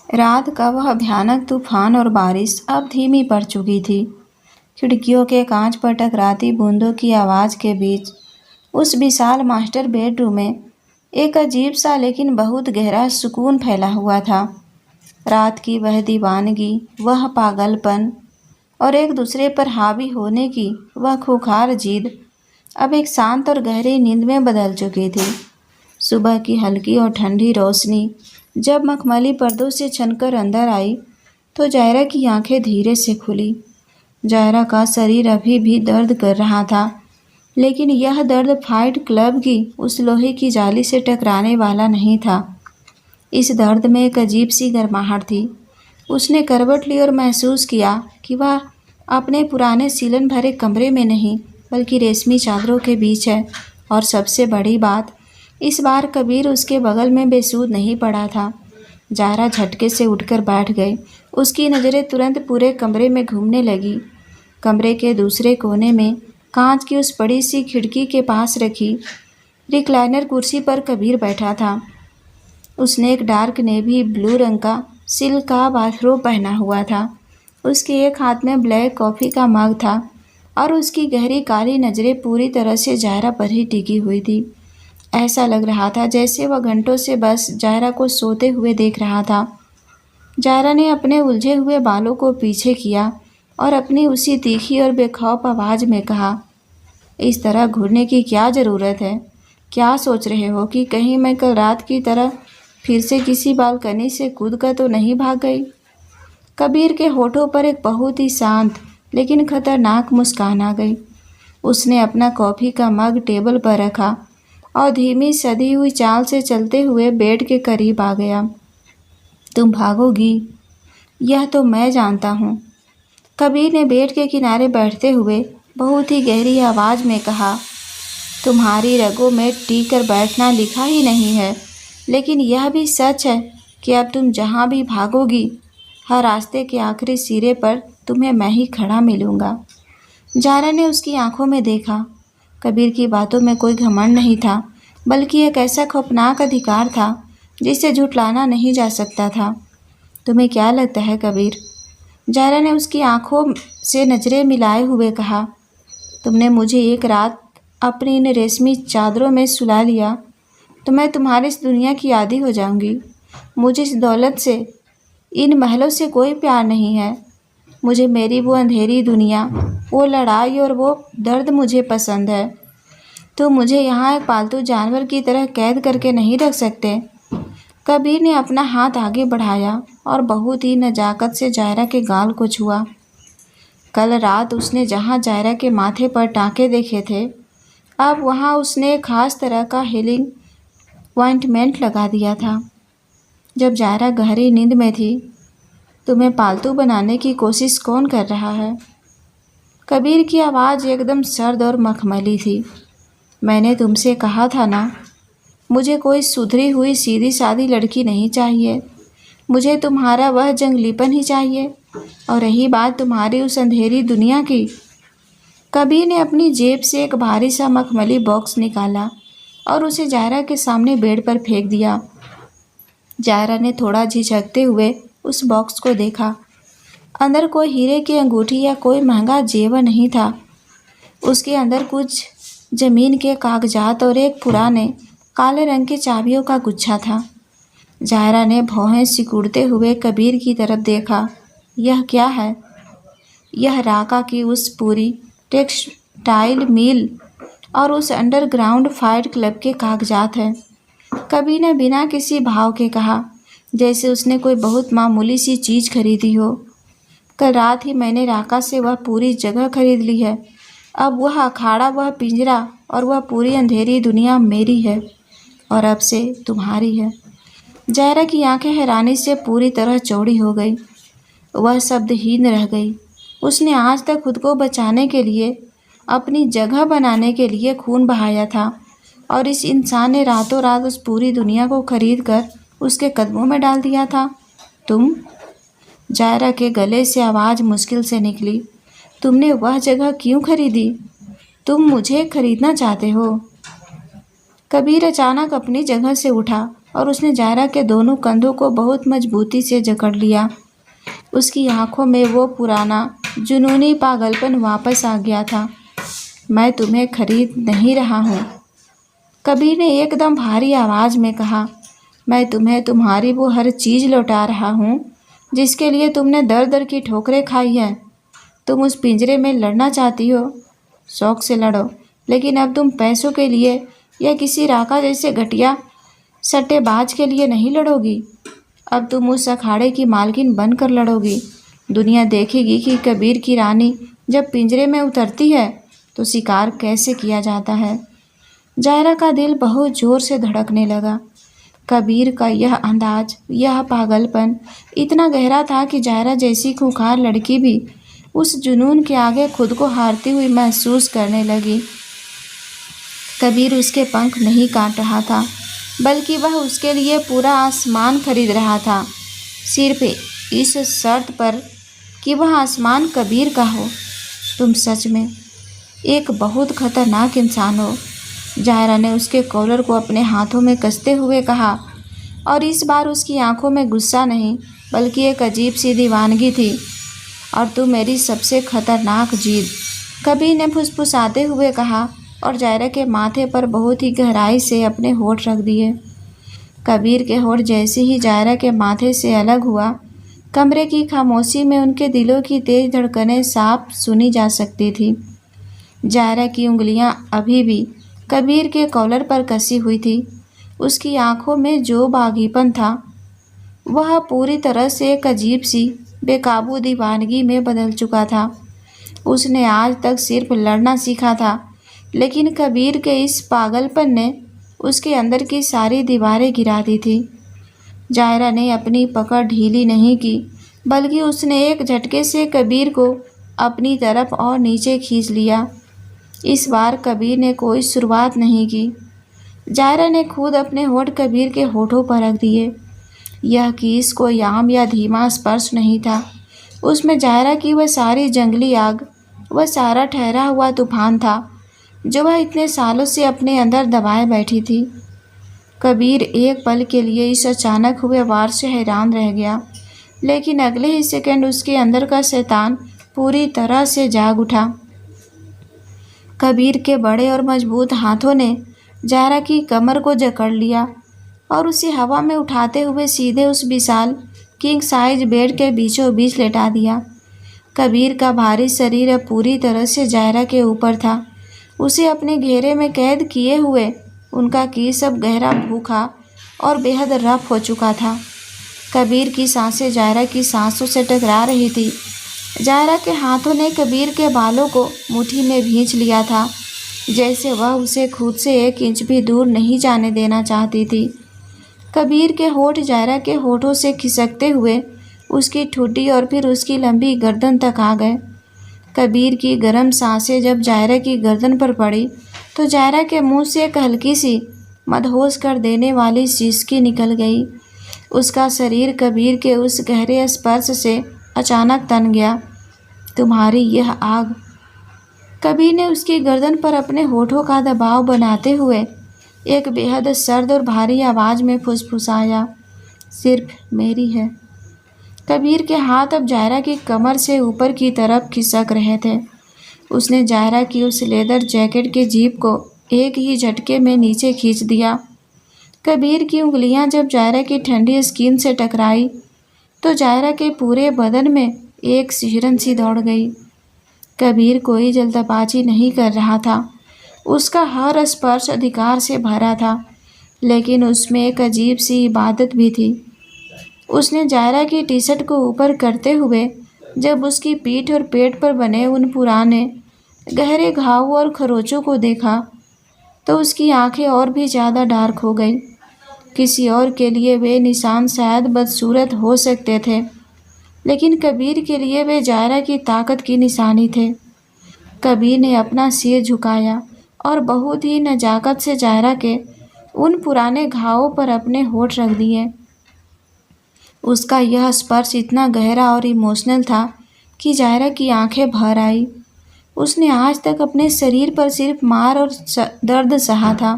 रात का वह भयानक तूफान और बारिश अब धीमी पड़ चुकी थी। खिड़कियों के कांच पर टकराती बूंदों की आवाज़ के बीच उस विशाल मास्टर बेडरूम में एक अजीब सा लेकिन बहुत गहरा सुकून फैला हुआ था। रात की वह दीवानगी, वह पागलपन और एक दूसरे पर हावी होने की वह खूंखार जिद अब एक शांत और गहरी नींद में बदल चुकी थी। सुबह की हल्की और ठंडी रोशनी जब मखमली पर्दों से छनकर अंदर आई तो जायरा की आंखें धीरे से खुली। जायरा का शरीर अभी भी दर्द कर रहा था, लेकिन यह दर्द फाइट क्लब की उस लोहे की जाली से टकराने वाला नहीं था। इस दर्द में एक अजीब सी गर्माहट थी। उसने करवट ली और महसूस किया कि वह अपने पुराने सीलन भरे कमरे में नहीं बल्कि रेशमी चादरों के बीच है। और सबसे बड़ी बात, इस बार कबीर उसके बगल में बेसुध नहीं पड़ा था। जायरा झटके से उठकर बैठ गई। उसकी नज़रें तुरंत पूरे कमरे में घूमने लगी। कमरे के दूसरे कोने में कांच की उस बड़ी सी खिड़की के पास रखी रिक्लाइनर कुर्सी पर कबीर बैठा था। उसने एक डार्क नेवी ब्लू रंग का सिल्क का बाथरोब पहना हुआ था। उसके एक हाथ में ब्लैक कॉफ़ी का मग था और उसकी गहरी काली नज़रें पूरी तरह से जायरा पर ही टिकी हुई थी। ऐसा लग रहा था जैसे वह घंटों से बस जायरा को सोते हुए देख रहा था। जायरा ने अपने उलझे हुए बालों को पीछे किया और अपनी उसी तीखी और बेखौफ आवाज़ में कहा, इस तरह घूरने की क्या ज़रूरत है? क्या सोच रहे हो कि कहीं मैं कल रात की तरह फिर से किसी बालकनी से कूद कर तो नहीं भाग गई? कबीर के होठों पर एक बहुत ही शांत लेकिन खतरनाक मुस्कान आ गई। उसने अपना कॉफ़ी का मग टेबल पर रखा और धीमी सधी हुई चाल से चलते हुए बेड के करीब आ गया। तुम भागोगी, यह तो मैं जानता हूँ, कबीर ने बेड के किनारे बैठते हुए बहुत ही गहरी आवाज़ में कहा। तुम्हारी रगों में टिक कर बैठना लिखा ही नहीं है, लेकिन यह भी सच है कि अब तुम जहाँ भी भागोगी, हर रास्ते के आखिरी सिरे पर तुम्हें मैं ही खड़ा मिलूँगा। जायरा ने उसकी आंखों में देखा। कबीर की बातों में कोई घमंड नहीं था, बल्कि एक ऐसा खौफनाक अधिकार था जिसे झुठलाना नहीं जा सकता था। तुम्हें क्या लगता है कबीर? जायरा ने उसकी आंखों से नज़रें मिलाए हुए कहा। तुमने मुझे एक रात अपनी इन रेशमी चादरों में सुला लिया तो मैं तुम्हारी इस दुनिया की आदी हो जाऊंगी। मुझे इस दौलत से, इन महलों से कोई प्यार नहीं है। मुझे मेरी वो अंधेरी दुनिया, वो लड़ाई और वो दर्द मुझे पसंद है। तो मुझे यहाँ एक पालतू जानवर की तरह कैद करके नहीं रख सकते। कबीर ने अपना हाथ आगे बढ़ाया और बहुत ही नज़ाकत से जायरा के गाल को छुआ। कल रात उसने जहाँ जायरा के माथे पर टाँके देखे थे, अब वहाँ उसने एक ख़ास तरह का हीलिंग ऑइंटमेंट लगा दिया था। जब जायरा गहरी नींद में थी, तुम्हें पालतू बनाने की कोशिश कौन कर रहा है? कबीर की आवाज़ एकदम सर्द और मखमली थी। मैंने तुमसे कहा था ना, मुझे कोई सुधरी हुई सीधी सादी लड़की नहीं चाहिए। मुझे तुम्हारा वह जंगलीपन ही चाहिए। और रही बात तुम्हारी उस अंधेरी दुनिया की, कबीर ने अपनी जेब से एक भारी सा मखमली बॉक्स निकाला और उसे जायरा के सामने बेड पर फेंक दिया। जायरा ने थोड़ा झिझकते हुए उस बॉक्स को देखा। अंदर कोई हीरे की अंगूठी या कोई महंगा जेवर नहीं था। उसके अंदर कुछ ज़मीन के कागजात और एक पुराने काले रंग के चाबियों का गुच्छा था। जायरा ने भौहें सिकुड़ते हुए कबीर की तरफ देखा। यह क्या है? यह राका की उस पूरी टेक्सटाइल मिल और उस अंडरग्राउंड फाइट क्लब के कागजात हैं। कबीर ने बिना किसी भाव के कहा, जैसे उसने कोई बहुत मामूली सी चीज़ खरीदी हो। कल रात ही मैंने राका से वह पूरी जगह खरीद ली है। अब वह अखाड़ा, वह पिंजरा और वह पूरी अंधेरी दुनिया मेरी है और अब से तुम्हारी है। जायरा की आंखें हैरानी से पूरी तरह चौड़ी हो गई। वह शब्दहीन रह गई। उसने आज तक खुद को बचाने के लिए, अपनी जगह बनाने के लिए खून बहाया था और इस इंसान ने रातों रात उस पूरी दुनिया को खरीद कर उसके कदमों में डाल दिया था। तुम? जायरा के गले से आवाज़ मुश्किल से निकली। तुमने वह जगह क्यों खरीदी? तुम मुझे खरीदना चाहते हो? कबीर अचानक अपनी जगह से उठा और उसने जायरा के दोनों कंधों को बहुत मजबूती से जकड़ लिया। उसकी आंखों में वो पुराना जुनूनी पागलपन वापस आ गया था। मैं तुम्हें खरीद नहीं रहा हूँ, कबीर ने एकदम भारी आवाज़ में कहा। मैं तुम्हें तुम्हारी वो हर चीज़ लौटा रहा हूँ जिसके लिए तुमने दर दर की ठोकरें खाई हैं। तुम उस पिंजरे में लड़ना चाहती हो, शौक से लड़ो, लेकिन अब तुम पैसों के लिए या किसी राका जैसे घटिया सट्टेबाज के लिए नहीं लड़ोगी। अब तुम उस अखाड़े की मालकिन बनकर लड़ोगी। दुनिया देखेगी कि कबीर की रानी जब पिंजरे में उतरती है तो शिकार कैसे किया जाता है। जायरा का दिल बहुत ज़ोर से धड़कने लगा। कबीर का यह अंदाज, यह पागलपन इतना गहरा था कि जायरा जैसी खूंखार लड़की भी उस जुनून के आगे खुद को हारती हुई महसूस करने लगी। कबीर उसके पंख नहीं काट रहा था, बल्कि वह उसके लिए पूरा आसमान खरीद रहा था, सिर्फ इस शर्त पर कि वह आसमान कबीर का हो। तुम सच में एक बहुत खतरनाक इंसान हो, जायरा ने उसके कॉलर को अपने हाथों में कसते हुए कहा, और इस बार उसकी आंखों में गुस्सा नहीं बल्कि एक अजीब सी दीवानगी थी। और तू मेरी सबसे खतरनाक जीत, कबीर ने फुसफुसाते हुए कहा और जायरा के माथे पर बहुत ही गहराई से अपने होठ रख दिए। कबीर के होठ जैसे ही जायरा के माथे से अलग हुआ, कमरे की खामोशी में उनके दिलों की तेज धड़कनें साफ सुनी जा सकती थी। जायरा की उंगलियां अभी भी कबीर के कॉलर पर कसी हुई थी। उसकी आंखों में जो बागीपन था वह पूरी तरह से एक अजीब सी बेकाबू दीवानगी में बदल चुका था। उसने आज तक सिर्फ लड़ना सीखा था, लेकिन कबीर के इस पागलपन ने उसके अंदर की सारी दीवारें गिरा दी थी। जायरा ने अपनी पकड़ ढीली नहीं की, बल्कि उसने एक झटके से कबीर को अपनी तरफ और नीचे खींच लिया। इस बार कबीर ने कोई शुरुआत नहीं की। जायरा ने खुद अपने होठ कबीर के होठों पर रख दिए। यह किस कोई आम या धीमा स्पर्श नहीं था। उसमें जायरा की वह सारी जंगली आग, वह सारा ठहरा हुआ तूफान था जो वह इतने सालों से अपने अंदर दबाए बैठी थी। कबीर एक पल के लिए इस अचानक हुए वार से हैरान रह गया, लेकिन अगले ही सेकंड उसके अंदर का शैतान पूरी तरह से जाग उठा। कबीर के बड़े और मजबूत हाथों ने जायरा की कमर को जकड़ लिया और उसे हवा में उठाते हुए सीधे उस विशाल किंग साइज बेड के बीचों बीच लेटा दिया। कबीर का भारी शरीर अब पूरी तरह से जायरा के ऊपर था, उसे अपने घेरे में कैद किए हुए। उनका केस अब गहरा भूखा और बेहद रफ हो चुका था। कबीर की सांसें जायरा की सांसों से टकरा रही थी। जायरा के हाथों ने कबीर के बालों को मुट्ठी में भींच लिया था, जैसे वह उसे खुद से 1 इंच भी दूर नहीं जाने देना चाहती थी। कबीर के होठ जायरा के होठों से खिसकते हुए उसकी ठुड्डी और फिर उसकी लंबी गर्दन तक आ गए। कबीर की गर्म सांसें जब जायरा की गर्दन पर पड़ी तो जायरा के मुंह से एक हल्की सी मदहोश कर देने वाली सिसकी निकल गई। उसका शरीर कबीर के उस गहरे स्पर्श से अचानक तन गया। तुम्हारी यह आग, कबीर ने उसकी गर्दन पर अपने होठों का दबाव बनाते हुए एक बेहद सर्द और भारी आवाज़ में फुसफुसाया, सिर्फ मेरी है। कबीर के हाथ अब जायरा की कमर से ऊपर की तरफ खिसक रहे थे। उसने जायरा की उस लेदर जैकेट के जीप को एक ही झटके में नीचे खींच दिया। कबीर की उंगलियां जब जायरा की ठंडी स्किन से टकराई तो जायरा के पूरे बदन में एक सिहरन सी दौड़ गई। कबीर कोई जल्दबाजी नहीं कर रहा था। उसका हर स्पर्श अधिकार से भरा था, लेकिन उसमें एक अजीब सी इबादत भी थी। उसने जायरा की टी शर्ट को ऊपर करते हुए जब उसकी पीठ और पेट पर बने उन पुराने गहरे घाव और खरोचों को देखा तो उसकी आंखें और भी ज़्यादा डार्क हो गई। किसी और के लिए वे निशान शायद बदसूरत हो सकते थे, लेकिन कबीर के लिए वे जायरा की ताकत की निशानी थे। कबीर ने अपना सिर झुकाया और बहुत ही नज़ाकत से जायरा के उन पुराने घावों पर अपने होठ रख दिए। उसका यह स्पर्श इतना गहरा और इमोशनल था कि जायरा की आंखें भर आई। उसने आज तक अपने शरीर पर सिर्फ मार और दर्द सहा था।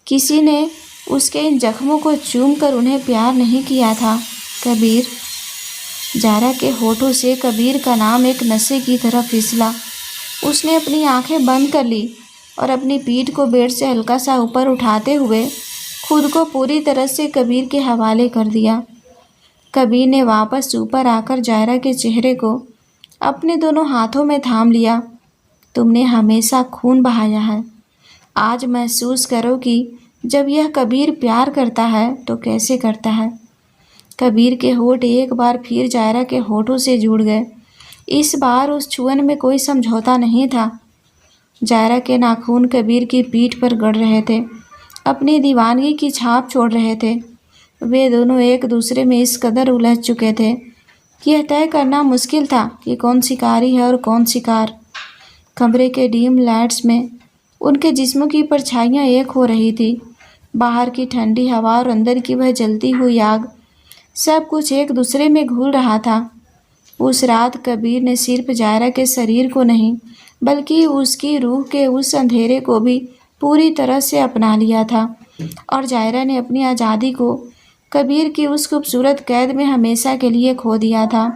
किसी ने उसके इन जख्मों को चूम कर उन्हें प्यार नहीं किया था? कबीर। जायरा के होठों से कबीर का नाम एक नशे की तरह फिसला। उसने अपनी आंखें बंद कर ली और अपनी पीठ को बेड से हल्का सा ऊपर उठाते हुए खुद को पूरी तरह से कबीर के हवाले कर दिया। कबीर ने वापस ऊपर आकर जायरा के चेहरे को अपने दोनों हाथों में थाम लिया। तुमने हमेशा खून बहाया है, आज महसूस करो कि जब यह कबीर प्यार करता है तो कैसे करता है। कबीर के होठ एक बार फिर जायरा के होठों से जुड़ गए। इस बार उस छुअन में कोई समझौता नहीं था। जायरा के नाखून कबीर की पीठ पर गड़ रहे थे, अपनी दीवानगी की छाप छोड़ रहे थे। वे दोनों एक दूसरे में इस कदर उलझ चुके थे कि यह तय करना मुश्किल था कि कौन शिकारी है और कौन शिकार। कमरे के डीम लाइट्स में उनके जिस्मों की परछाइयाँ एक हो रही थी। बाहर की ठंडी हवा और अंदर की वह जलती हुई आग, सब कुछ एक दूसरे में घुल रहा था। उस रात कबीर ने सिर्फ जायरा के शरीर को नहीं, बल्कि उसकी रूह के उस अंधेरे को भी पूरी तरह से अपना लिया था। और जायरा ने अपनी आज़ादी को कबीर की उस खूबसूरत कैद में हमेशा के लिए खो दिया था।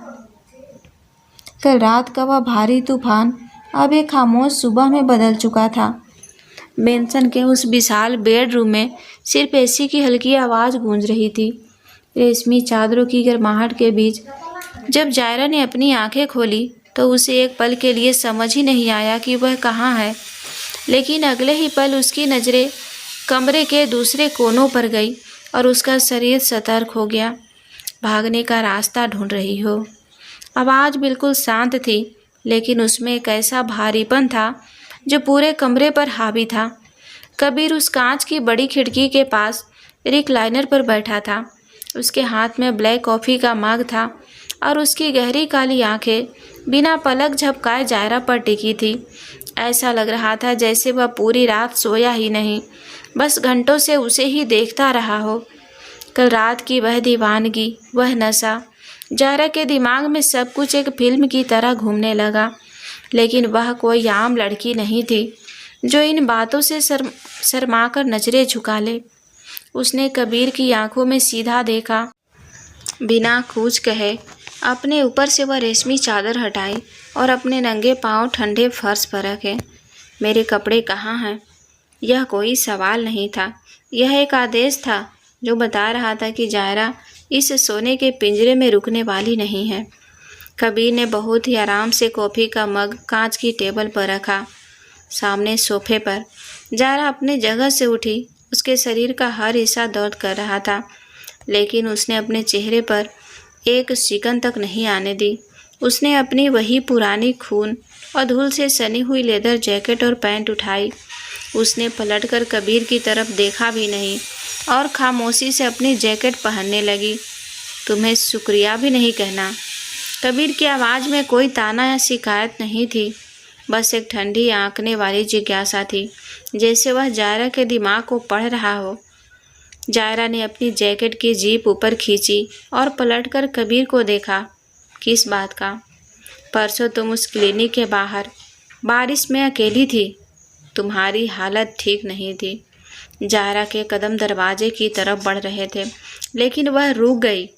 कल रात का वह भारी तूफान अब एक खामोश सुबह में बदल चुका था। मेंशन के उस विशाल बेडरूम में सिर्फ एसी की हल्की आवाज़ गूंज रही थी। रेशमी चादरों की गर्माहट के बीच जब जायरा ने अपनी आंखें खोली तो उसे एक पल के लिए समझ ही नहीं आया कि वह कहाँ है। लेकिन अगले ही पल उसकी नज़रें कमरे के दूसरे कोनों पर गई और उसका शरीर सतर्क हो गया। भागने का रास्ता ढूंढ रही हो। आवाज़ बिल्कुल शांत थी, लेकिन उसमें एक ऐसा भारीपन था जो पूरे कमरे पर हावी था। कबीर उस कांच की बड़ी खिड़की के पास रिक्लाइनर पर बैठा था। उसके हाथ में ब्लैक कॉफ़ी का मग था और उसकी गहरी काली आंखें बिना पलक झपकाए जायरा पर टिकी थी। ऐसा लग रहा था जैसे वह पूरी रात सोया ही नहीं, बस घंटों से उसे ही देखता रहा हो। कल रात की वह दीवानगी, वह नशा, जायरा के दिमाग में सब कुछ एक फिल्म की तरह घूमने लगा। लेकिन वह कोई आम लड़की नहीं थी जो इन बातों से शर्मा कर नजरें झुका ले। उसने कबीर की आंखों में सीधा देखा। बिना कुछ कहे अपने ऊपर से वह रेशमी चादर हटाई और अपने नंगे पांव ठंडे फर्श पर रखे। मेरे कपड़े कहाँ हैं? यह कोई सवाल नहीं था, यह एक आदेश था जो बता रहा था कि जायरा इस सोने के पिंजरे में रुकने वाली नहीं है। कबीर ने बहुत ही आराम से कॉफ़ी का मग कांच की टेबल पर रखा। सामने सोफे पर जायरा अपनी जगह से उठी। उसके शरीर का हर हिस्सा दर्द कर रहा था, लेकिन उसने अपने चेहरे पर एक शिकन तक नहीं आने दी। उसने अपनी वही पुरानी खून और धूल से सनी हुई लेदर जैकेट और पैंट उठाई। उसने पलटकर कबीर की तरफ देखा भी नहीं और खामोशी से अपनी जैकेट पहनने लगी। तुम्हें शुक्रिया भी नहीं कहना। कबीर की आवाज़ में कोई ताना या शिकायत नहीं थी, बस एक ठंडी आंकने वाली जिज्ञासा थी, जैसे वह जायरा के दिमाग को पढ़ रहा हो। जायरा ने अपनी जैकेट की जीप ऊपर खींची और पलटकर कबीर को देखा। किस बात का? परसों तुम उस क्लिनिक के बाहर बारिश में अकेली थी। तुम्हारी हालत ठीक नहीं थी। जायरा के कदम दरवाजे की तरफ बढ़ रहे थे, लेकिन वह रुक गई।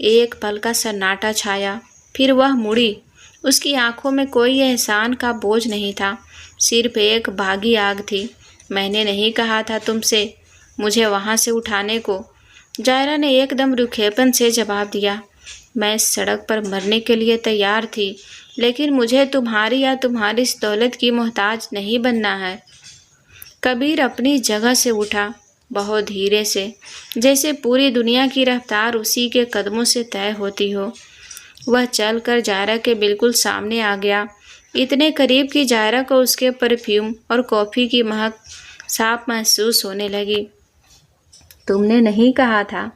एक पल का सन्नाटा छाया, फिर वह मुड़ी। उसकी आंखों में कोई एहसान का बोझ नहीं था, सिर्फ एक भागी आग थी। मैंने नहीं कहा था तुमसे मुझे वहाँ से उठाने को? जायरा ने एकदम रुखेपन से जवाब दिया। मैं सड़क पर मरने के लिए तैयार थी, लेकिन मुझे तुम्हारी या तुम्हारी इस दौलत की मोहताज नहीं बनना है। कबीर अपनी जगह से उठा, बहुत धीरे से, जैसे पूरी दुनिया की रफ्तार उसी के कदमों से तय होती हो। वह चलकर जायरा के बिल्कुल सामने आ गया, इतने करीब कि जायरा को उसके परफ्यूम और कॉफ़ी की महक साफ महसूस होने लगी। तुमने नहीं कहा था।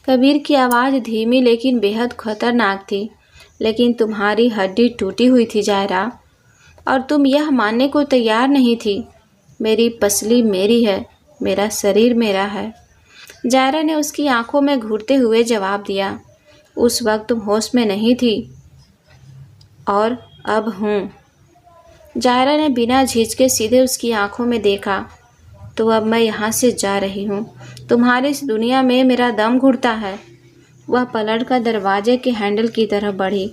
कबीर की आवाज़ धीमी लेकिन बेहद खतरनाक थी। लेकिन तुम्हारी हड्डी टूटी हुई थी जायरा, और तुम यह मानने को तैयार नहीं थी। मेरी पसली मेरी है, मेरा शरीर मेरा है। जायरा ने उसकी आंखों में घूरते हुए जवाब दिया। उस वक्त तुम होश में नहीं थी, और अब हूँ। जायरा ने बिना झिझके सीधे उसकी आंखों में देखा। तो अब मैं यहाँ से जा रही हूँ। तुम्हारी इस दुनिया में मेरा दम घुटता है। वह पलट कर दरवाजे के हैंडल की तरफ बढ़ी।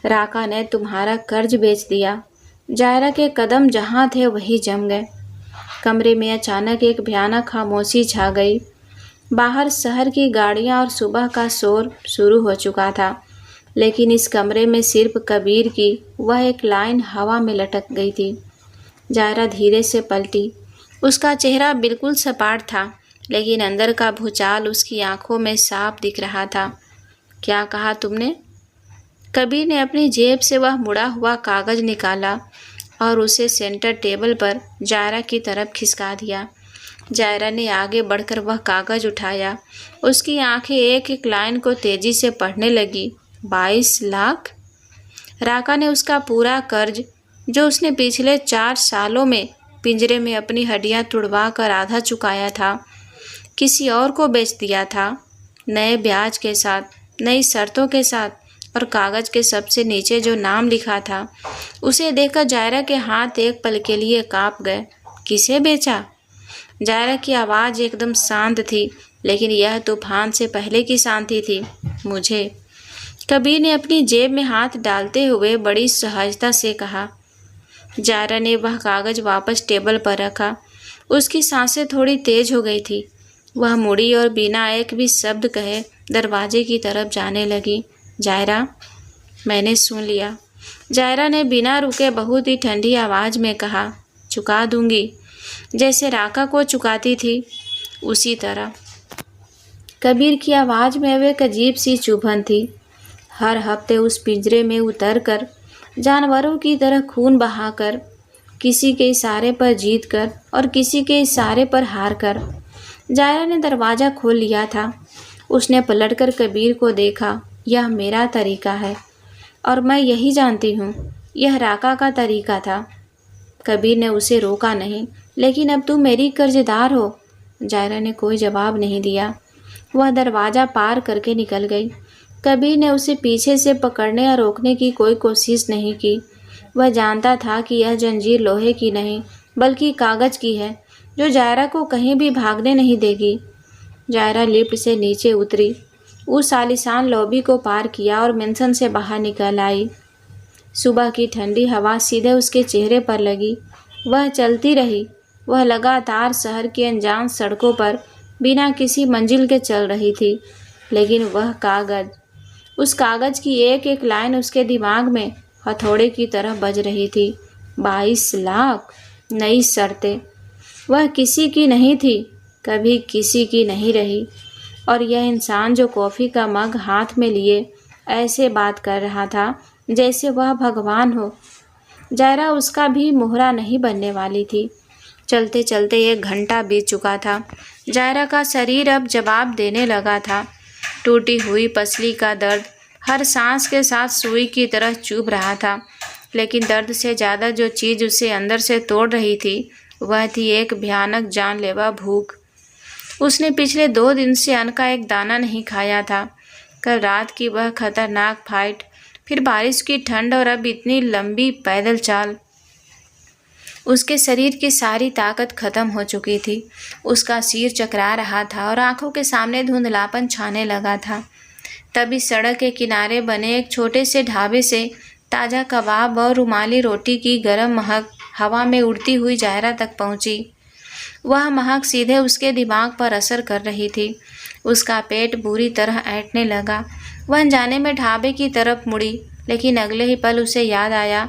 राका ने तुम्हारा कर्ज बेच दिया। जायरा के कदम जहाँ थे वहीं जम गए। कमरे में अचानक एक भयानक खामोशी छा गई। बाहर शहर की गाड़ियाँ और सुबह का शोर शुरू हो चुका था, लेकिन इस कमरे में सिर्फ कबीर की वह एक लाइन हवा में लटक गई थी। जायरा धीरे से पलटी। उसका चेहरा बिल्कुल सपाट था, लेकिन अंदर का भूचाल उसकी आंखों में साफ दिख रहा था। क्या कहा तुमने? कबीर ने अपनी जेब से वह मुड़ा हुआ कागज निकाला और उसे सेंटर टेबल पर जायरा की तरफ खिसका दिया। जायरा ने आगे बढ़कर वह कागज उठाया। उसकी आंखें एक एक लाइन को तेजी से पढ़ने लगी। 22 लाख। राका ने उसका पूरा कर्ज, जो उसने पिछले 4 सालों में पिंजरे में अपनी हड्डियां तुड़वा कर आधा चुकाया था, किसी और को बेच दिया था, नए ब्याज के साथ, नई शर्तों के साथ, और कागज के सबसे नीचे जो नाम लिखा था, उसे देखकर जायरा के हाथ एक पल के लिए कांप गए। किसे बेचा? जायरा की आवाज़ एकदम शांत थी, लेकिन यह तूफान से पहले की शांति थी। मुझे। कबीर ने अपनी जेब में हाथ डालते हुए बड़ी सहजता से कहा। जायरा ने वह कागज वापस टेबल पर रखा। उसकी सांसें थोड़ी तेज हो गई थी। वह मुड़ी और बिना एक भी शब्द कहे दरवाजे की तरफ जाने लगी। जायरा, मैंने सुन लिया। जायरा ने बिना रुके बहुत ही ठंडी आवाज़ में कहा। चुका दूंगी, जैसे राका को चुकाती थी, उसी तरह। कबीर की आवाज़ में वे एक अजीब सी चुभन थी। हर हफ्ते उस पिंजरे में उतरकर, जानवरों की तरह खून बहाकर, किसी के इशारे पर जीत कर और किसी के इशारे पर हार कर, जायरा ने दरवाज़ा खोल लिया था। उसने पलटकर कबीर को देखा। यह मेरा तरीका है और मैं यही जानती हूँ। यह राका का तरीका था। कबीर ने उसे रोका नहीं। लेकिन अब तुम मेरी कर्जदार हो। जायरा ने कोई जवाब नहीं दिया। वह दरवाज़ा पार करके निकल गई। कबीर ने उसे पीछे से पकड़ने या रोकने की कोई कोशिश नहीं की। वह जानता था कि यह जंजीर लोहे की नहीं, बल्कि कागज़ की है, जो जायरा को कहीं भी भागने नहीं देगी। जायरा लिफ्ट से नीचे उतरी, उस आलीशान लॉबी को पार किया और मेंशन से बाहर निकल आई। सुबह की ठंडी हवा सीधे उसके चेहरे पर लगी। वह चलती रही। वह लगातार शहर की अनजान सड़कों पर बिना किसी मंजिल के चल रही थी, लेकिन वह कागज़, उस कागज़ की एक एक लाइन उसके दिमाग में हथौड़े की तरह बज रही थी। 22 लाख, नई शर्तें। वह किसी की नहीं थी, कभी किसी की नहीं रही। और यह इंसान जो कॉफ़ी का मग हाथ में लिए ऐसे बात कर रहा था जैसे वह भगवान हो। जायरा उसका भी मोहरा नहीं बनने वाली थी। चलते चलते 1 घंटा बीत चुका था। जायरा का शरीर अब जवाब देने लगा था। टूटी हुई पसली का दर्द हर सांस के साथ सुई की तरह चुभ रहा था, लेकिन दर्द से ज़्यादा जो चीज़ उसे अंदर से तोड़ रही थी, वह थी एक भयानक जानलेवा भूख। उसने पिछले 2 दिन से अन्न का एक दाना नहीं खाया था। कल रात की वह खतरनाक फाइट, फिर बारिश की ठंड और अब इतनी लंबी पैदल चाल। उसके शरीर की सारी ताकत खत्म हो चुकी थी। उसका सिर चकरा रहा था और आंखों के सामने धुंधलापन छाने लगा था। तभी सड़क के किनारे बने एक छोटे से ढाबे से ताज़ा कबाब और रुमाली रोटी की गर्म महक हवा में उड़ती हुई जायरा तक पहुंची। वह महक सीधे उसके दिमाग पर असर कर रही थी। उसका पेट बुरी तरह ऐंठने लगा। वह अनजाने में ढाबे की तरफ मुड़ी, लेकिन अगले ही पल उसे याद आया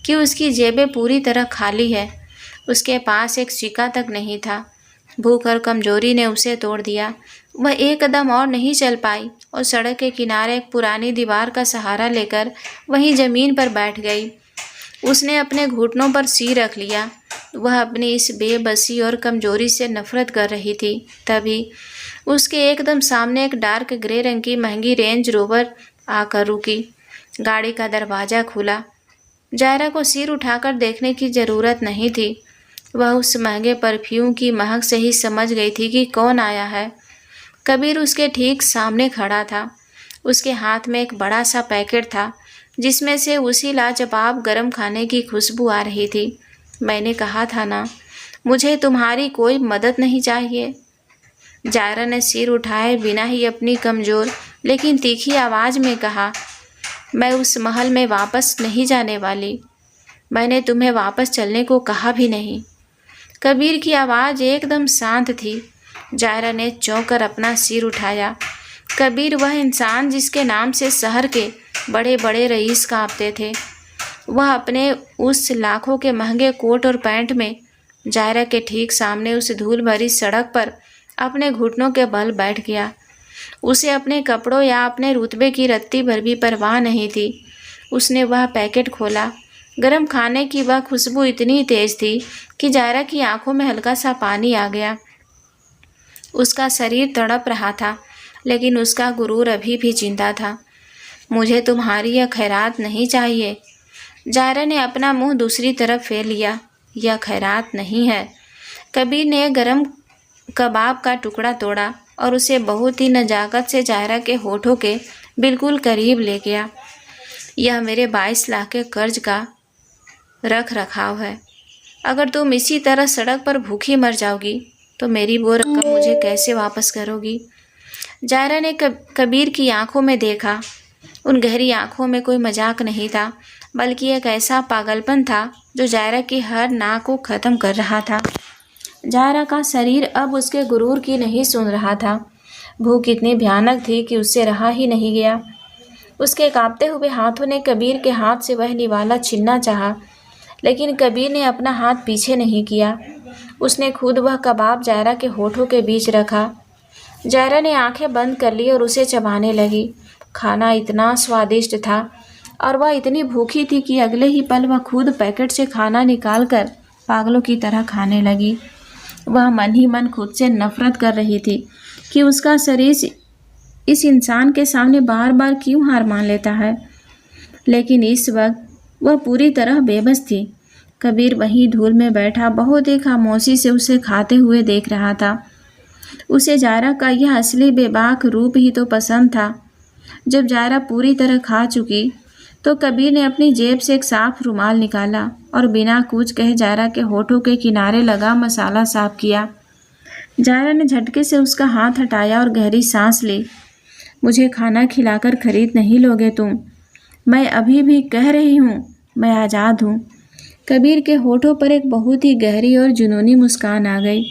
कि उसकी जेबें पूरी तरह खाली है। उसके पास एक सिक्का तक नहीं था। भूख और कमजोरी ने उसे तोड़ दिया। वह एक कदम और नहीं चल पाई और सड़क के किनारे एक पुरानी दीवार का सहारा लेकर वहीं ज़मीन पर बैठ गई। उसने अपने घुटनों पर सिर रख लिया। वह अपनी इस बेबसी और कमजोरी से नफरत कर रही थी। तभी उसके एकदम सामने एक डार्क ग्रे रंग की महंगी रेंज रोवर आकर रुकी। गाड़ी का दरवाज़ा खुला। जायरा को सिर उठाकर देखने की ज़रूरत नहीं थी। वह उस महंगे परफ्यूम की महक से ही समझ गई थी कि कौन आया है। कबीर उसके ठीक सामने खड़ा था। उसके हाथ में एक बड़ा सा पैकेट था, जिसमें से उसी लाजवाब गरम खाने की खुशबू आ रही थी। मैंने कहा था ना, मुझे तुम्हारी कोई मदद नहीं चाहिए। जायरा ने सिर उठाए बिना ही अपनी कमज़ोर लेकिन तीखी आवाज़ में कहा, मैं उस महल में वापस नहीं जाने वाली। मैंने तुम्हें वापस चलने को कहा भी नहीं। कबीर की आवाज़ एकदम शांत थी। जायरा ने चौंक कर अपना सिर उठाया। कबीर वह इंसान जिसके नाम से शहर के बड़े बड़े रईस कांपते थे। वह अपने उस लाखों के महंगे कोट और पैंट में जायरा के ठीक सामने उस धूल भरी सड़क पर अपने घुटनों के बल बैठ गया। उसे अपने कपड़ों या अपने रुतबे की रत्ती भर भी परवाह नहीं थी। उसने वह पैकेट खोला। गरम खाने की वह खुशबू इतनी तेज थी कि जायरा की आंखों में हल्का सा पानी आ गया। उसका शरीर तड़प रहा था, लेकिन उसका गुरूर अभी भी जिंदा था। मुझे तुम्हारी यह खैरात नहीं चाहिए। जायरा ने अपना मुंह दूसरी तरफ फेर लिया। यह खैरात नहीं है। कबीर ने गरम कबाब का टुकड़ा तोड़ा और उसे बहुत ही नजाकत से जायरा के होठों के बिल्कुल करीब ले गया। यह मेरे 22 लाख के कर्ज का रख रखाव है। अगर तुम इसी तरह सड़क पर भूखी मर जाओगी तो मेरी वो रकम मुझे कैसे वापस करोगी? जायरा ने कबीर की आंखों में देखा। उन गहरी आंखों में कोई मजाक नहीं था, बल्कि एक ऐसा पागलपन था जो जायरा की हर नाक को ख़त्म कर रहा था। जायरा का शरीर अब उसके गुरूर की नहीं सुन रहा था। भूख इतनी भयानक थी कि उससे रहा ही नहीं गया। उसके कांपते हुए हाथों ने कबीर के हाथ से वह निवाला छीनना चाहा, लेकिन कबीर ने अपना हाथ पीछे नहीं किया। उसने खुद वह कबाब जायरा के होठों के बीच रखा। जायरा ने आंखें बंद कर ली और उसे चबाने लगी। खाना इतना स्वादिष्ट था और वह इतनी भूखी थी कि अगले ही पल वह खुद पैकेट से खाना निकालकर पागलों की तरह खाने लगी। वह मन ही मन खुद से नफरत कर रही थी कि उसका शरीर इस इंसान के सामने बार बार क्यों हार मान लेता है। लेकिन इस वक्त वह पूरी तरह बेबस थी। कबीर वहीं धूल में बैठा बहुत ही खामोशी से उसे खाते हुए देख रहा था। उसे जायरा का यह असली बेबाक रूप ही तो पसंद था। जब जायरा पूरी तरह खा चुकी तो कबीर ने अपनी जेब से एक साफ रुमाल निकाला और बिना कुछ कहे जायरा के होठों के किनारे लगा मसाला साफ किया। जायरा ने झटके से उसका हाथ हटाया और गहरी सांस ली। मुझे खाना खिलाकर खरीद नहीं लोगे तुम? मैं अभी भी कह रही हूँ, मैं आज़ाद हूँ। कबीर के होठों पर एक बहुत ही गहरी और जुनूनी मुस्कान आ गई।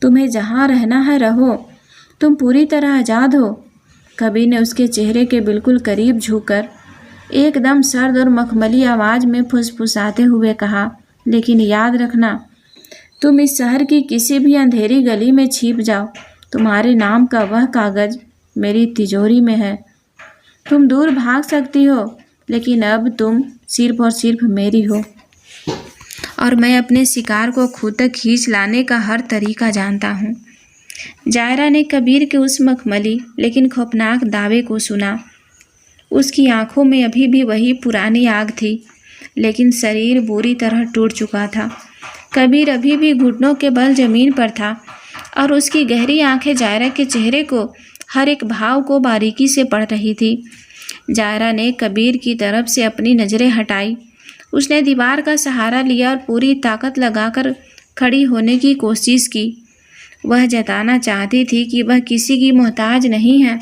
तुम्हें जहाँ रहना है रहो, तुम पूरी तरह आज़ाद हो। कबीर ने उसके चेहरे के बिल्कुल करीब झुककर एकदम सर्द और मखमली आवाज़ में फुसफुसाते हुए कहा, लेकिन याद रखना, तुम इस शहर की किसी भी अंधेरी गली में छिप जाओ, तुम्हारे नाम का वह कागज़ मेरी तिजोरी में है। तुम दूर भाग सकती हो, लेकिन अब तुम सिर्फ और सिर्फ मेरी हो और मैं अपने शिकार को खुद तक खींच लाने का हर तरीका जानता हूँ। जायरा ने कबीर के उस मखमली लेकिन खौफनाक दावे को सुना। उसकी आंखों में अभी भी वही पुरानी आग थी, लेकिन शरीर बुरी तरह टूट चुका था। कबीर अभी भी घुटनों के बल जमीन पर था और उसकी गहरी आंखें जायरा के चेहरे को हर एक भाव को बारीकी से पढ़ रही थी। जायरा ने कबीर की तरफ से अपनी नज़रें हटाई। उसने दीवार का सहारा लिया और पूरी ताकत लगाकर खड़ी होने की कोशिश की। वह जताना चाहती थी कि वह किसी की मोहताज नहीं है,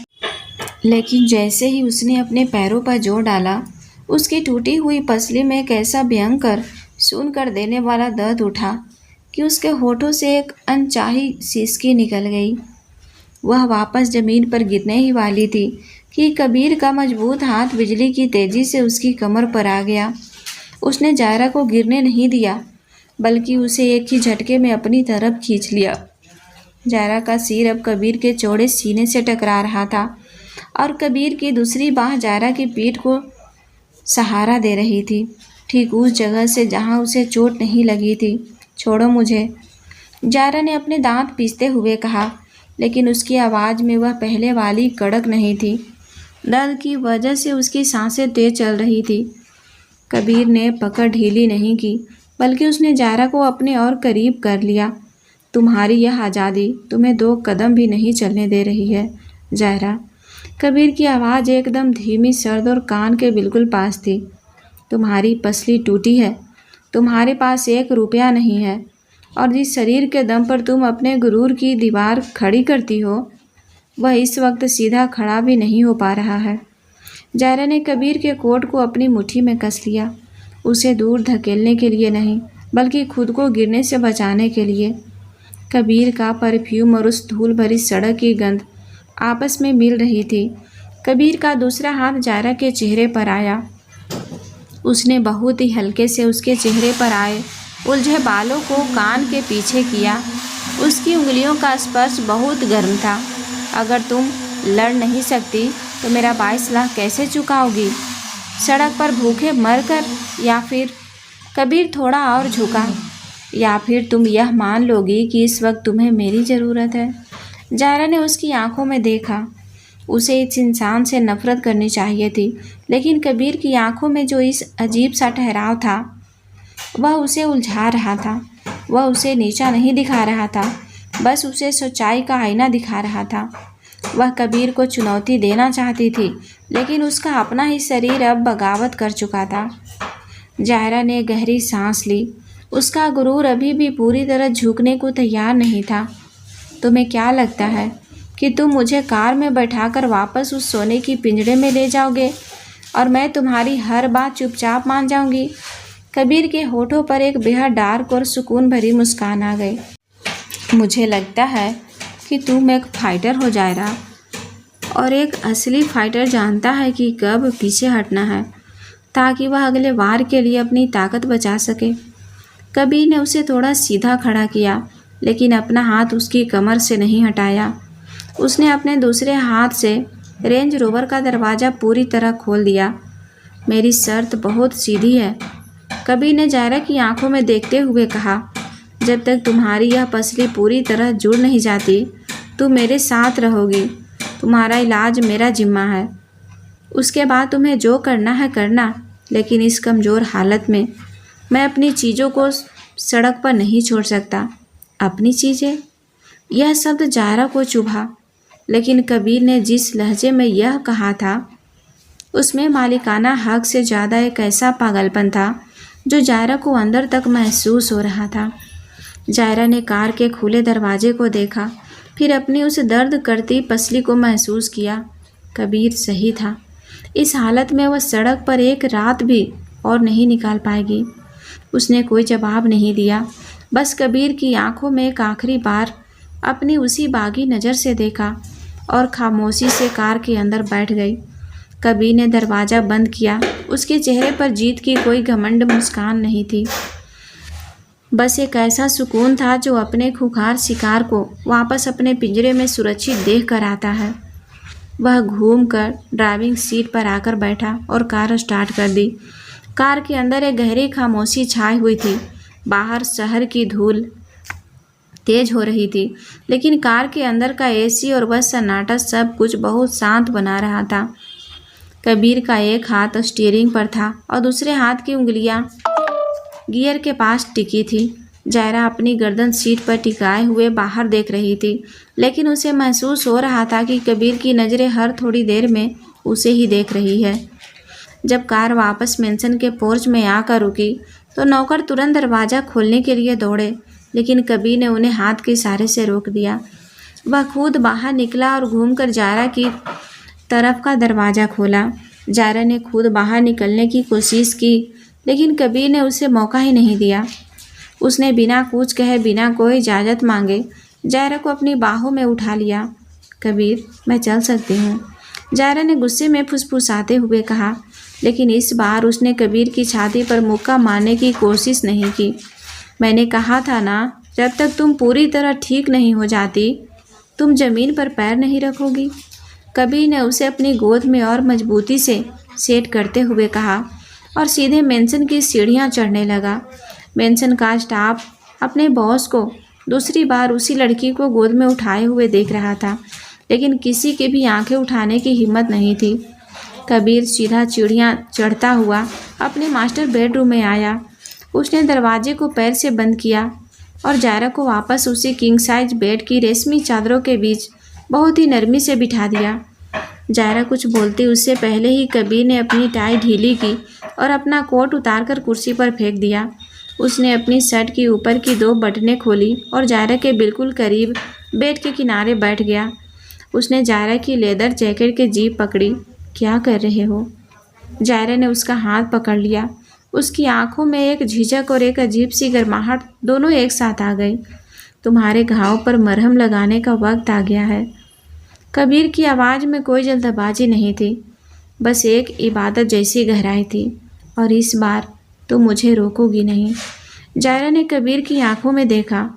लेकिन जैसे ही उसने अपने पैरों पर जोर डाला, उसकी टूटी हुई पसली में एक ऐसा भयंकर सून कर देने वाला दर्द उठा कि उसके होठों से एक अनचाही सिसकी निकल गई। वह वापस ज़मीन पर गिरने ही वाली थी कि कबीर का मजबूत हाथ बिजली की तेज़ी से उसकी कमर पर आ गया। उसने जायरा को गिरने नहीं दिया, बल्कि उसे एक ही झटके में अपनी तरफ खींच लिया। जायरा का सिर अब कबीर के चौड़े सीने से टकरा रहा था और कबीर की दूसरी बाह जायरा की पीठ को सहारा दे रही थी, ठीक उस जगह से जहां उसे चोट नहीं लगी थी। छोड़ो मुझे, जायरा ने अपने दांत पीसते हुए कहा, लेकिन उसकी आवाज़ में वह पहले वाली कड़क नहीं थी। दर्द की वजह से उसकी सांसें तेज चल रही थी। कबीर ने पकड़ ढीली नहीं की, बल्कि उसने जायरा को अपने और करीब कर लिया। तुम्हारी यह आज़ादी तुम्हें 2 कदम भी नहीं चलने दे रही है, जायरा। कबीर की आवाज़ एकदम धीमी, सर्द और कान के बिल्कुल पास थी। तुम्हारी पसली टूटी है, तुम्हारे पास 1 रुपया नहीं है और जिस शरीर के दम पर तुम अपने गुरूर की दीवार खड़ी करती हो, वह इस वक्त सीधा खड़ा भी नहीं हो पा रहा है। जायरा ने कबीर के कोट को अपनी मुट्ठी में कस लिया, उसे दूर धकेलने के लिए नहीं, बल्कि खुद को गिरने से बचाने के लिए। कबीर का परफ्यूम और उस धूल भरी सड़क की गंध आपस में मिल रही थी। कबीर का दूसरा हाथ जायरा के चेहरे पर आया। उसने बहुत ही हल्के से उसके चेहरे पर आए उलझे बालों को कान के पीछे किया। उसकी उंगलियों का स्पर्श बहुत गर्म था। अगर तुम लड़ नहीं सकती तो मेरा 22 लाख कैसे चुकाओगी? सड़क पर भूखे मरकर, या फिर? कबीर थोड़ा और झुका। या फिर तुम यह मान लोगी कि इस वक्त तुम्हें मेरी ज़रूरत है? जायरा ने उसकी आंखों में देखा। उसे इस इंसान से नफरत करनी चाहिए थी, लेकिन कबीर की आंखों में जो इस अजीब सा ठहराव था वह उसे उलझा रहा था। वह उसे नीचा नहीं दिखा रहा था, बस उसे सच्चाई का आईना दिखा रहा था। वह कबीर को चुनौती देना चाहती थी, लेकिन उसका अपना ही शरीर अब बगावत कर चुका था। जायरा ने गहरी सांस ली। उसका गुरूर अभी भी पूरी तरह झुकने को तैयार नहीं था। तुम्हें क्या लगता है कि तुम मुझे कार में बैठाकर वापस उस सोने की पिंजड़े में ले जाओगे और मैं तुम्हारी हर बात चुपचाप मान जाऊंगी? कबीर के होठों पर एक बेहद डार्क और सुकून भरी मुस्कान आ गई। मुझे लगता है कि तुम एक फाइटर हो जायरा, और एक असली फाइटर जानता है कि कब पीछे हटना है ताकि वह अगले वार के लिए अपनी ताकत बचा सके। कबीर ने उसे थोड़ा सीधा खड़ा किया, लेकिन अपना हाथ उसकी कमर से नहीं हटाया। उसने अपने दूसरे हाथ से रेंज रोवर का दरवाज़ा पूरी तरह खोल दिया। मेरी शर्त बहुत सीधी है, कबीर ने जायरा की आंखों में देखते हुए कहा। जब तक तुम्हारी यह पसली पूरी तरह जुड़ नहीं जाती, तुम मेरे साथ रहोगी। तुम्हारा इलाज मेरा जिम्मा है। उसके बाद तुम्हें जो करना है करना, लेकिन इस कमज़ोर हालत में मैं अपनी चीज़ों को सड़क पर नहीं छोड़ सकता। अपनी चीज़ें? यह शब्द जायरा को चुभा, लेकिन कबीर ने जिस लहजे में यह कहा था उसमें मालिकाना हक से ज़्यादा एक ऐसा पागलपन था जो जायरा को अंदर तक महसूस हो रहा था। जायरा ने कार के खुले दरवाजे को देखा, फिर अपनी उस दर्द करती पसली को महसूस किया। कबीर सही था। इस हालत में वह सड़क पर एक रात भी और नहीं निकाल पाएगी। उसने कोई जवाब नहीं दिया, बस कबीर की आंखों में एक आखिरी बार अपनी उसी बागी नज़र से देखा और खामोशी से कार के अंदर बैठ गई। कबीर ने दरवाज़ा बंद किया। उसके चेहरे पर जीत की कोई घमंड मुस्कान नहीं थी, बस एक ऐसा सुकून था जो अपने खूंखार शिकार को वापस अपने पिंजरे में सुरक्षित देख कर आता है। वह घूमकर ड्राइविंग सीट पर आकर बैठा और कार स्टार्ट कर दी। कार के अंदर एक गहरी खामोशी छाई हुई थी। बाहर शहर की धूल तेज हो रही थी, लेकिन कार के अंदर का एसी और वह सन्नाटा सब कुछ बहुत शांत बना रहा था। कबीर का एक हाथ स्टीयरिंग पर था और दूसरे हाथ की उंगलियां गियर के पास टिकी थी। जायरा अपनी गर्दन सीट पर टिकाए हुए बाहर देख रही थी, लेकिन उसे महसूस हो रहा था कि कबीर की नज़रें हर थोड़ी देर में उसे ही देख रही है। जब कार वापस मेंशन के पोर्च में आकर रुकी तो नौकर तुरंत दरवाज़ा खोलने के लिए दौड़े, लेकिन कबीर ने उन्हें हाथ के इशारे से रोक दिया। वह खुद बाहर निकला और घूमकर जायरा की तरफ का दरवाज़ा खोला। जायरा ने खुद बाहर निकलने की कोशिश की, लेकिन कबीर ने उसे मौका ही नहीं दिया। उसने बिना कुछ कहे, बिना कोई इजाज़त मांगे जायरा को अपनी बाहों में उठा लिया। कबीर, मैं चल सकती हूँ, जायरा ने गुस्से में फुसफुसाते हुए कहा, लेकिन इस बार उसने कबीर की छाती पर मुक्का मारने की कोशिश नहीं की। मैंने कहा था ना, जब तक तुम पूरी तरह ठीक नहीं हो जाती तुम ज़मीन पर पैर नहीं रखोगी। कबीर ने उसे अपनी गोद में और मजबूती से सेट करते हुए कहा और सीधे मेंशन की सीढ़ियां चढ़ने लगा। मेंशन का स्टाफ अपने बॉस को दूसरी बार उसी लड़की को गोद में उठाए हुए देख रहा था, लेकिन किसी के भी आंखें उठाने की हिम्मत नहीं थी। कबीर सीधा सीढ़ियां चढ़ता हुआ अपने मास्टर बेडरूम में आया। उसने दरवाजे को पैर से बंद किया और जायरा को वापस उसी किंग साइज बेड की रेशमी चादरों के बीच बहुत ही नरमी से बिठा दिया। जायरा कुछ बोलती उससे पहले ही कबीर ने अपनी टाई ढीली की और अपना कोट उतारकर कुर्सी पर फेंक दिया। उसने अपनी शर्ट की ऊपर की 2 बटनें खोली और जायरा के बिल्कुल करीब बेड के किनारे बैठ गया। उसने जायरा की लेदर जैकेट की जीप पकड़ी। क्या कर रहे हो? जायरा ने उसका हाथ पकड़ लिया। उसकी आंखों में एक झिझक और एक अजीब सी गर्माहट दोनों एक साथ आ गई। तुम्हारे घाव पर मरहम लगाने का वक्त आ गया है। कबीर की आवाज़ में कोई जल्दबाजी नहीं थी, बस एक इबादत जैसी गहराई थी। और इस बार तुम मुझे रोकोगी नहीं। जायरा ने कबीर की आंखों में देखा।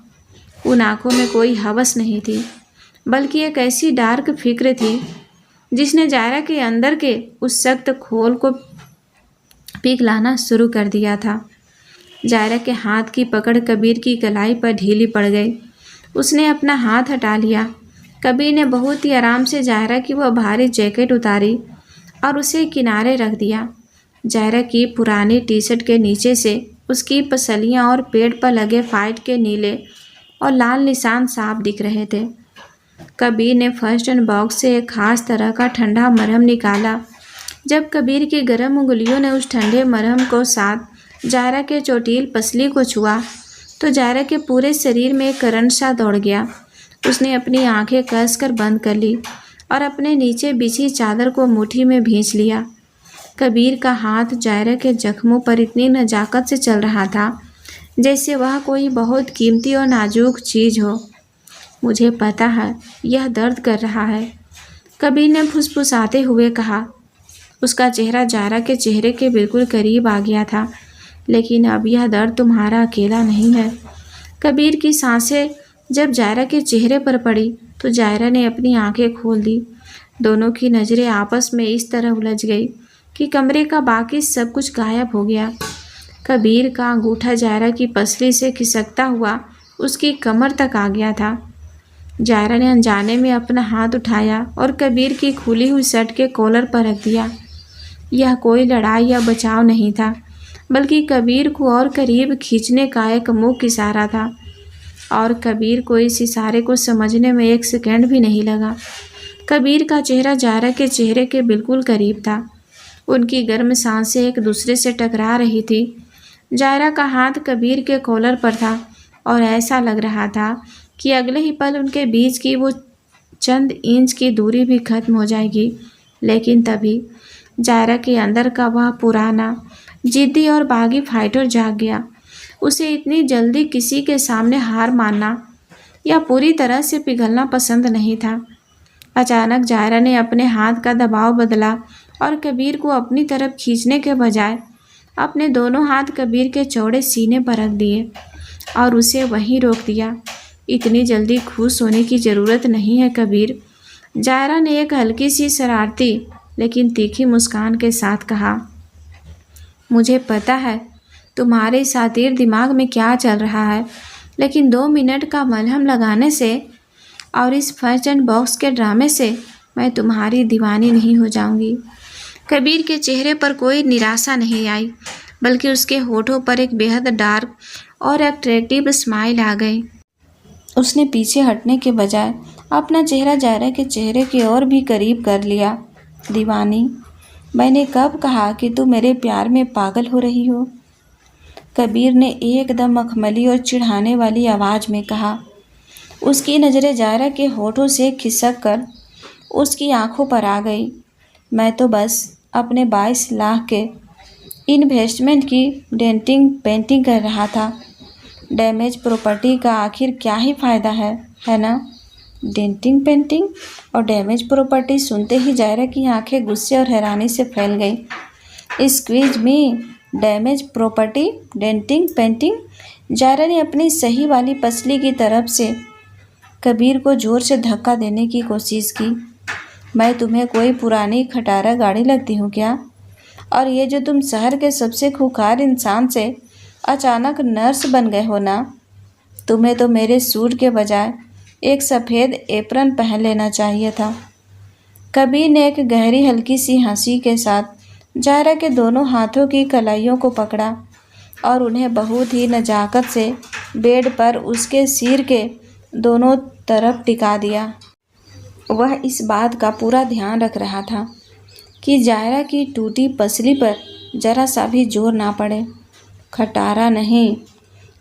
उन आंखों में कोई हवस नहीं थी, बल्कि एक ऐसी डार्क फिक्र थी जिसने जायरा के अंदर के उस सख्त खोल को पिघलाना शुरू कर दिया था। जायरा के हाथ की पकड़ कबीर की कलाई पर ढीली पड़ गई। उसने अपना हाथ हटा लिया। कबीर ने बहुत ही आराम से जायरा की वह भारी जैकेट उतारी और उसे किनारे रख दिया। जायरा की पुरानी टी शर्ट के नीचे से उसकी पसलियां और पेट पर लगे फाइट के नीले और लाल निशान साफ दिख रहे थे। कबीर ने फर्स्ट एड बॉक्स से एक खास तरह का ठंडा मरहम निकाला। जब कबीर की गर्म उंगलियों ने उस ठंडे मरहम को साथ जायरा के चोटील पसली को छुआ तो जायरा के पूरे शरीर में एक करंट सा दौड़ गया। उसने अपनी आंखें कसकर बंद कर ली और अपने नीचे बिछी चादर को मुट्ठी में भींच लिया। कबीर का हाथ जायरा के जख्मों पर इतनी नजाकत से चल रहा था जैसे वह कोई बहुत कीमती और नाजुक चीज़ हो। मुझे पता है यह दर्द कर रहा है, कबीर ने फुसफुसाते हुए कहा। उसका चेहरा जायरा के चेहरे के बिल्कुल करीब आ गया था। लेकिन अब यह दर्द तुम्हारा अकेला नहीं है। कबीर की सांसें जब जायरा के चेहरे पर पड़ी तो जायरा ने अपनी आंखें खोल दी। दोनों की नज़रें आपस में इस तरह उलझ गई कि कमरे का बाकी सब कुछ गायब हो गया। कबीर का अंगूठा जायरा की पसली से खिसकता हुआ उसकी कमर तक आ गया था। जायरा ने अनजाने में अपना हाथ उठाया और कबीर की खुली हुई शर्ट के कॉलर पर रख दिया। यह कोई लड़ाई या बचाव नहीं था, बल्कि कबीर को और करीब खींचने का एक मुख्य इशारा था। और कबीर को इस इशारे को समझने में एक सेकंड भी नहीं लगा। कबीर का चेहरा जायरा के चेहरे के बिल्कुल करीब था। उनकी गर्म सांसें एक दूसरे से टकरा रही थी। जायरा का हाथ कबीर के कॉलर पर था और ऐसा लग रहा था कि अगले ही पल उनके बीच की वो चंद इंच की दूरी भी खत्म हो जाएगी। लेकिन तभी जायरा के अंदर का वह पुराना जिद्दी और बागी फाइटर जाग गया। उसे इतनी जल्दी किसी के सामने हार मानना या पूरी तरह से पिघलना पसंद नहीं था। अचानक जायरा ने अपने हाथ का दबाव बदला और कबीर को अपनी तरफ खींचने के बजाय अपने दोनों हाथ कबीर के चौड़े सीने पर रख दिए और उसे वहीं रोक दिया। इतनी जल्दी खुश होने की ज़रूरत नहीं है कबीर, जायरा ने एक हल्की सी शरारती लेकिन तीखी मुस्कान के साथ कहा। मुझे पता है तुम्हारे शातिर दिमाग में क्या चल रहा है, लेकिन 2 मिनट का मलहम लगाने से और इस फर्स्ट एड बॉक्स के ड्रामे से मैं तुम्हारी दीवानी नहीं हो जाऊंगी। कबीर के चेहरे पर कोई निराशा नहीं आई, बल्कि उसके होठों पर एक बेहद डार्क और अट्रैक्टिव स्माइल आ गई। उसने पीछे हटने के बजाय अपना चेहरा जायरा के चेहरे के और भी करीब कर लिया। दीवानी? मैंने कब कहा कि तू मेरे प्यार में पागल हो रही हो? कबीर ने एकदम मखमली और चिढ़ाने वाली आवाज़ में कहा। उसकी नज़रें जायरा के होठों से खिसक कर उसकी आंखों पर आ गई। मैं तो बस अपने 22 लाख के इन्वेस्टमेंट की डेंटिंग पेंटिंग कर रहा था। डैमेज प्रॉपर्टी का आखिर क्या ही फ़ायदा है ना? डेंटिंग पेंटिंग और डैमेज प्रॉपर्टी सुनते ही जायरा की आंखें गुस्से और हैरानी से फैल गई। Excuse me, damage property, denting painting? Zaira ने अपनी सही वाली पसली की तरफ से कबीर को ज़ोर से धक्का देने की कोशिश की। मैं तुम्हें कोई पुरानी खटारा गाड़ी लगती हूँ क्या? और ये जो तुम शहर के सबसे खूंखार इंसान से अचानक नर्स बन गए हो ना, तुम्हें तो मेरे सूट के बजाय एक सफ़ेद एप्रन पहन लेना चाहिए था। कबीर ने एक गहरी हल्की सी हंसी के साथ जायरा के दोनों हाथों की कलाइयों को पकड़ा और उन्हें बहुत ही नज़ाकत से बेड पर उसके सिर के दोनों तरफ टिका दिया। वह इस बात का पूरा ध्यान रख रहा था कि जायरा की टूटी पसली पर जरा सा भी जोर ना पड़े। खटारा नहीं,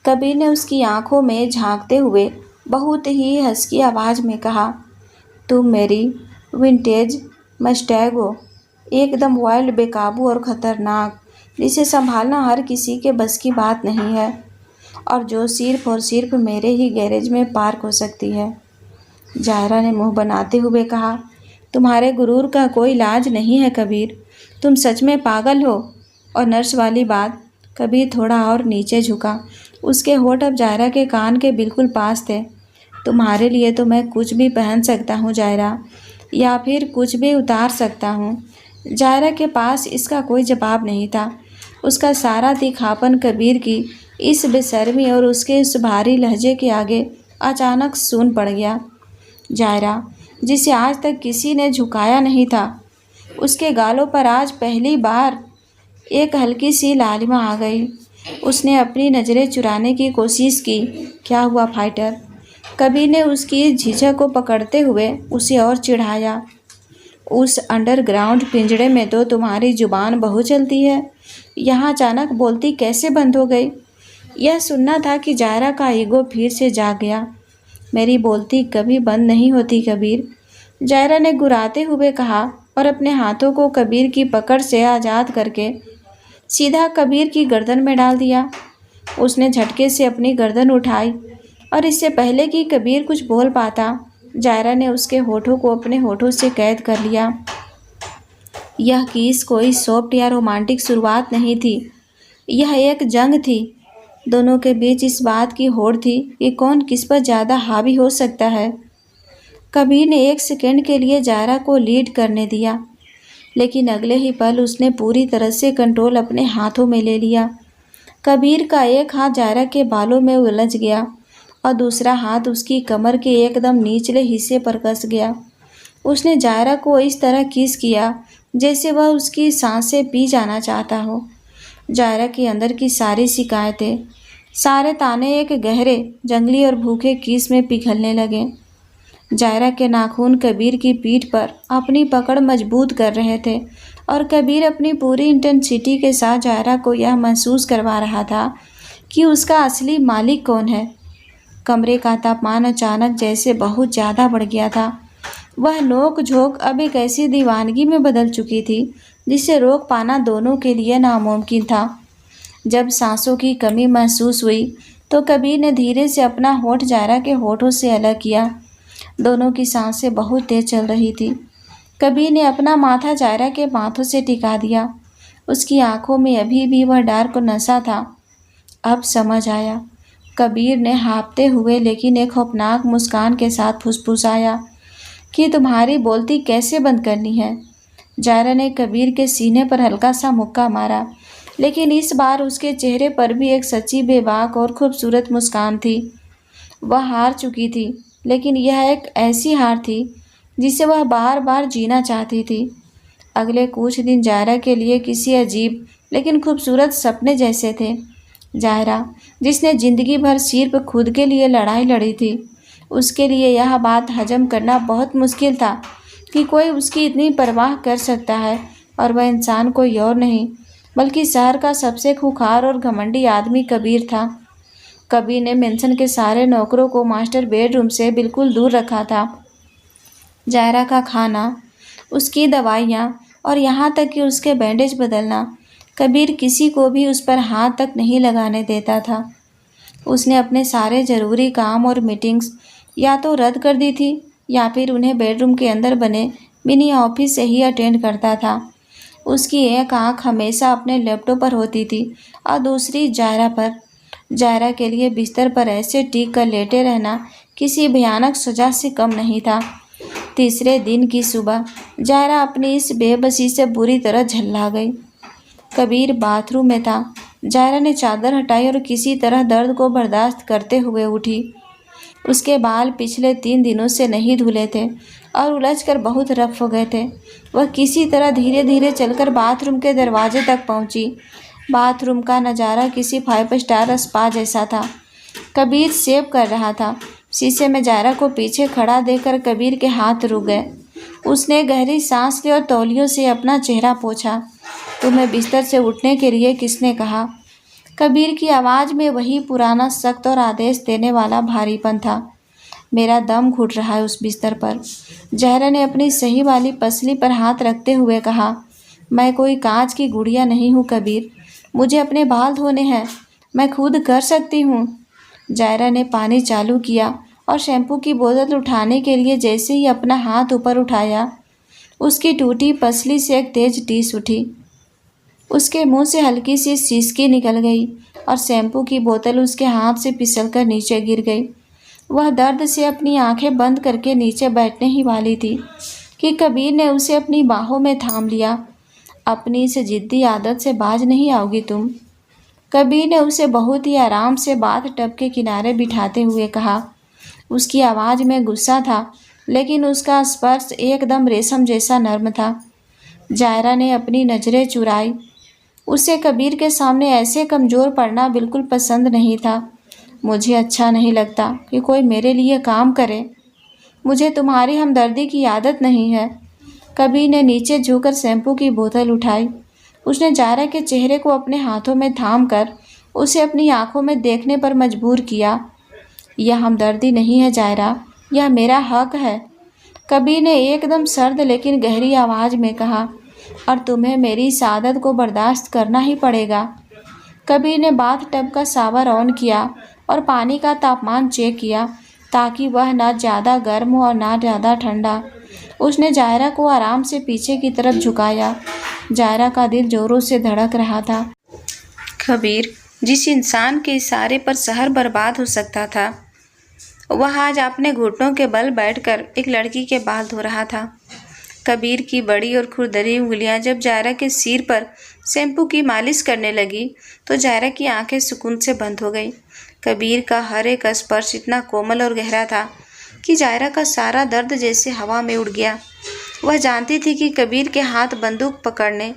कबीर ने उसकी आंखों में झांकते हुए बहुत ही हल्की आवाज़ में कहा, तुम मेरी विंटेज मस्टैग हो, एकदम वाइल्ड, बेकाबू और ख़तरनाक, जिसे संभालना हर किसी के बस की बात नहीं है और जो सिर्फ और सिर्फ मेरे ही गैरेज में पार्क हो सकती है। जायरा ने मुंह बनाते हुए कहा, तुम्हारे गुरूर का कोई इलाज नहीं है कबीर, तुम सच में पागल हो। और नर्स वाली बात। कबीर थोड़ा और नीचे झुका। उसके होठ अब जायरा के कान के बिल्कुल पास थे। तुम्हारे लिए तो मैं कुछ भी पहन सकता हूँ जायरा, या फिर कुछ भी उतार सकता हूँ। जायरा के पास इसका कोई जवाब नहीं था। उसका सारा तीखापन कबीर की इस बेशर्मी और उसके इस भारी लहजे के आगे अचानक सून पड़ गया। जायरा, जिसे आज तक किसी ने झुकाया नहीं था, उसके गालों पर आज पहली बार एक हल्की सी लालिमा आ गई। उसने अपनी नज़रें चुराने की कोशिश की। क्या हुआ फाइटर? कबीर ने उसकी झिझक को पकड़ते हुए उसे और चिढ़ाया। उस अंडरग्राउंड पिंजड़े में तो तुम्हारी जुबान बहुत चलती है, यहाँ अचानक बोलती कैसे बंद हो गई? यह सुनना था कि जायरा का ईगो फिर से जाग गया। मेरी बोलती कभी बंद नहीं होती कबीर, जायरा ने गुर्राते हुए कहा और अपने हाथों को कबीर की पकड़ से आज़ाद करके सीधा कबीर की गर्दन में डाल दिया। उसने झटके से अपनी गर्दन उठाई और इससे पहले कि कबीर कुछ बोल पाता, जायरा ने उसके होठों को अपने होठों से कैद कर लिया। यह किस कोई सॉफ्ट या रोमांटिक शुरुआत नहीं थी, यह एक जंग थी। दोनों के बीच इस बात की होड़ थी कि कौन किस पर ज़्यादा हावी हो सकता है। कबीर ने एक सेकंड के लिए जायरा को लीड करने दिया, लेकिन अगले ही पल उसने पूरी तरह से कंट्रोल अपने हाथों में ले लिया। कबीर का एक हाथ जायरा के बालों में उलझ गया और दूसरा हाथ उसकी कमर के एकदम निचले हिस्से पर कस गया। उसने जायरा को इस तरह किस किया जैसे वह उसकी सांसें पी जाना चाहता हो। जायरा के अंदर की सारी शिकायतें, सारे ताने एक गहरे, जंगली और भूखे किस में पिघलने लगे। जायरा के नाखून कबीर की पीठ पर अपनी पकड़ मजबूत कर रहे थे और कबीर अपनी पूरी इंटेंसिटी के साथ जायरा को यह महसूस करवा रहा था कि उसका असली मालिक कौन है। कमरे का तापमान अचानक जैसे बहुत ज़्यादा बढ़ गया था। वह नोक झोंक अब एक ऐसी दीवानगी में बदल चुकी थी जिसे रोक पाना दोनों के लिए नामुमकिन था। जब सांसों की कमी महसूस हुई तो कबीर ने धीरे से अपना होठ जायरा के होठों से अलग किया। दोनों की सांसें बहुत तेज चल रही थी। कबीर ने अपना माथा जायरा के माथों से टिका दिया। उसकी आंखों में अभी भी वह डार्क नशा था। अब समझ आया, कबीर ने हाँफते हुए लेकिन एक खौफनाक मुस्कान के साथ फुसफुसाया, कि तुम्हारी बोलती कैसे बंद करनी है। जायरा ने कबीर के सीने पर हल्का सा मुक्का मारा, लेकिन इस बार उसके चेहरे पर भी एक सच्ची, बेबाक और खूबसूरत मुस्कान थी। वह हार चुकी थी, लेकिन यह एक ऐसी हार थी जिसे वह बार बार जीना चाहती थी। अगले कुछ दिन जायरा के लिए किसी अजीब लेकिन खूबसूरत सपने जैसे थे। जायरा, जिसने ज़िंदगी भर सिर्फ खुद के लिए लड़ाई लड़ी थी, उसके लिए यह बात हजम करना बहुत मुश्किल था कि कोई उसकी इतनी परवाह कर सकता है, और वह इंसान कोई और नहीं बल्कि शहर का सबसे खूंखार और घमंडी आदमी कबीर था। कबीर ने मेंशन के सारे नौकरों को मास्टर बेडरूम से बिल्कुल दूर रखा था। जायरा का खाना, उसकी दवाइयाँ और यहाँ तक कि उसके बैंडेज बदलना, कबीर किसी को भी उस पर हाथ तक नहीं लगाने देता था। उसने अपने सारे ज़रूरी काम और मीटिंग्स या तो रद्द कर दी थी या फिर उन्हें बेडरूम के अंदर बने मिनी ऑफिस से ही अटेंड करता था। उसकी एक आंख हमेशा अपने लैपटॉप पर होती थी और दूसरी जायरा पर। जायरा के लिए बिस्तर पर ऐसे टिक कर लेटे रहना किसी भयानक सजा से कम नहीं था। तीसरे दिन की सुबह जायरा अपनी इस बेबसी से बुरी तरह झल्ला गई। कबीर बाथरूम में था। जायरा ने चादर हटाई और किसी तरह दर्द को बर्दाश्त करते हुए उठी। उसके बाल पिछले 3 दिनों से नहीं धुले थे और उलझकर बहुत रफ हो गए थे। वह किसी तरह धीरे धीरे चलकर बाथरूम के दरवाजे तक पहुंची। बाथरूम का नज़ारा किसी 5 स्टार स्पा जैसा था। कबीर शेव कर रहा था। शीशे में जायरा को पीछे खड़ा देखकर कबीर के हाथ रुक गए। उसने गहरी सांस ली और तौलियों से अपना चेहरा पोंछा। तुम्हें बिस्तर से उठने के लिए किसने कहा? कबीर की आवाज़ में वही पुराना सख्त और आदेश देने वाला भारीपन था। मेरा दम घुट रहा है उस बिस्तर पर। ज़हरा ने अपनी सही वाली पसली पर हाथ रखते हुए कहा, मैं कोई कांच की गुड़िया नहीं हूँ कबीर। मुझे अपने बाल धोने हैं, मैं खुद कर सकती हूँ। ज़हरा ने पानी चालू किया और शैम्पू की बोतल उठाने के लिए जैसे ही अपना हाथ ऊपर उठाया, उसकी टूटी पसली से एक तेज टीस उठी। उसके मुंह से हल्की सी सिसकी निकल गई और शैम्पू की बोतल उसके हाथ से फिसलकर नीचे गिर गई। वह दर्द से अपनी आंखें बंद करके नीचे बैठने ही वाली थी कि कबीर ने उसे अपनी बाहों में थाम लिया। अपनी इस जिद्दी आदत से बाज नहीं आओगी तुम। कबीर ने उसे बहुत ही आराम से बाथ टब के किनारे बिठाते हुए कहा। उसकी आवाज़ में गुस्सा था, लेकिन उसका स्पर्श एकदम रेशम जैसा नर्म था। ज़हरा ने अपनी नज़रें चुराई। उसे कबीर के सामने ऐसे कमज़ोर पड़ना बिल्कुल पसंद नहीं था। मुझे अच्छा नहीं लगता कि कोई मेरे लिए काम करे। मुझे तुम्हारी हमदर्दी की आदत नहीं है। कबीर ने नीचे झुककर शैम्पू की बोतल उठाई। उसने ज़हरा के चेहरे को अपने हाथों में थाम कर उसे अपनी आंखों में देखने पर मजबूर किया। यह हमदर्दी नहीं है ज़हरा, यह मेरा हक है। कबीर ने एकदम सर्द लेकिन गहरी आवाज़ में कहा, और तुम्हें मेरी इस आदत को बर्दाश्त करना ही पड़ेगा। कबीर ने बाथ टब का शावर ऑन किया और पानी का तापमान चेक किया ताकि वह ना ज़्यादा गर्म हो और ना ज़्यादा ठंडा। उसने ज़हरा को आराम से पीछे की तरफ झुकाया। ज़हरा का दिल जोरों से धड़क रहा था। कबीर, जिस इंसान के इशारे पर शहर बर्बाद हो सकता था, वह आज अपने घुटनों के बल बैठकर एक लड़की के बाल धो रहा था। कबीर की बड़ी और खुरदरी उंगलियां जब ज़हरा के सिर पर शैम्पू की मालिश करने लगी तो ज़हरा की आंखें सुकून से बंद हो गई। कबीर का हर एक स्पर्श इतना कोमल और गहरा था कि ज़हरा का सारा दर्द जैसे हवा में उड़ गया। वह जानती थी कि कबीर के हाथ बंदूक पकड़ने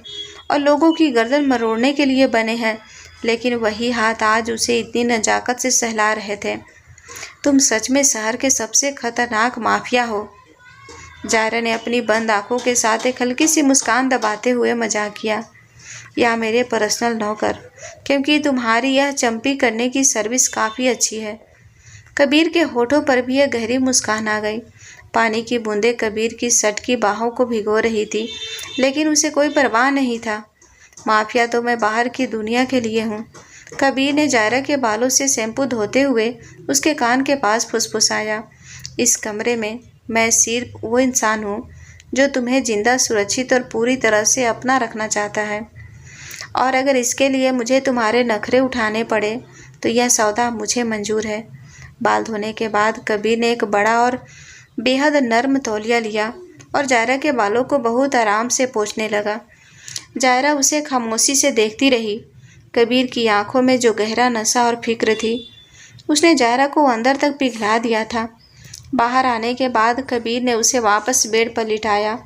और लोगों की गर्दन मरोड़ने के लिए बने हैं, लेकिन वही हाथ आज उसे इतनी नज़ाकत से सहला रहे थे। तुम सच में शहर के सबसे खतरनाक माफिया हो। ज़हरा ने अपनी बंद आंखों के साथ एक हल्की सी मुस्कान दबाते हुए मजाक किया। या मेरे पर्सनल नौकर, क्योंकि तुम्हारी यह चंपी करने की सर्विस काफ़ी अच्छी है। कबीर के होठों पर भी एक गहरी मुस्कान आ गई। पानी की बूंदें कबीर की सट की बाहों को भिगो रही थी, लेकिन उसे कोई परवाह नहीं था। माफिया तो मैं बाहर की दुनिया के लिए हूँ। कबीर ने ज़हरा के बालों से शैम्पू धोते हुए उसके कान के पास फुसफुसाया। इस कमरे में मैं सिर्फ वो इंसान हूँ जो तुम्हें जिंदा, सुरक्षित और पूरी तरह से अपना रखना चाहता है, और अगर इसके लिए मुझे तुम्हारे नखरे उठाने पड़े तो यह सौदा मुझे मंजूर है। बाल धोने के बाद कबीर ने एक बड़ा और बेहद नर्म तौलिया लिया और ज़हरा के बालों को बहुत आराम से पोंछने लगा। ज़हरा उसे खामोशी से देखती रही। कबीर की आंखों में जो गहरा नशा और फिक्र थी, उसने ज़हरा को अंदर तक पिघला दिया था। बाहर आने के बाद कबीर ने उसे वापस बेड पर लिटाया।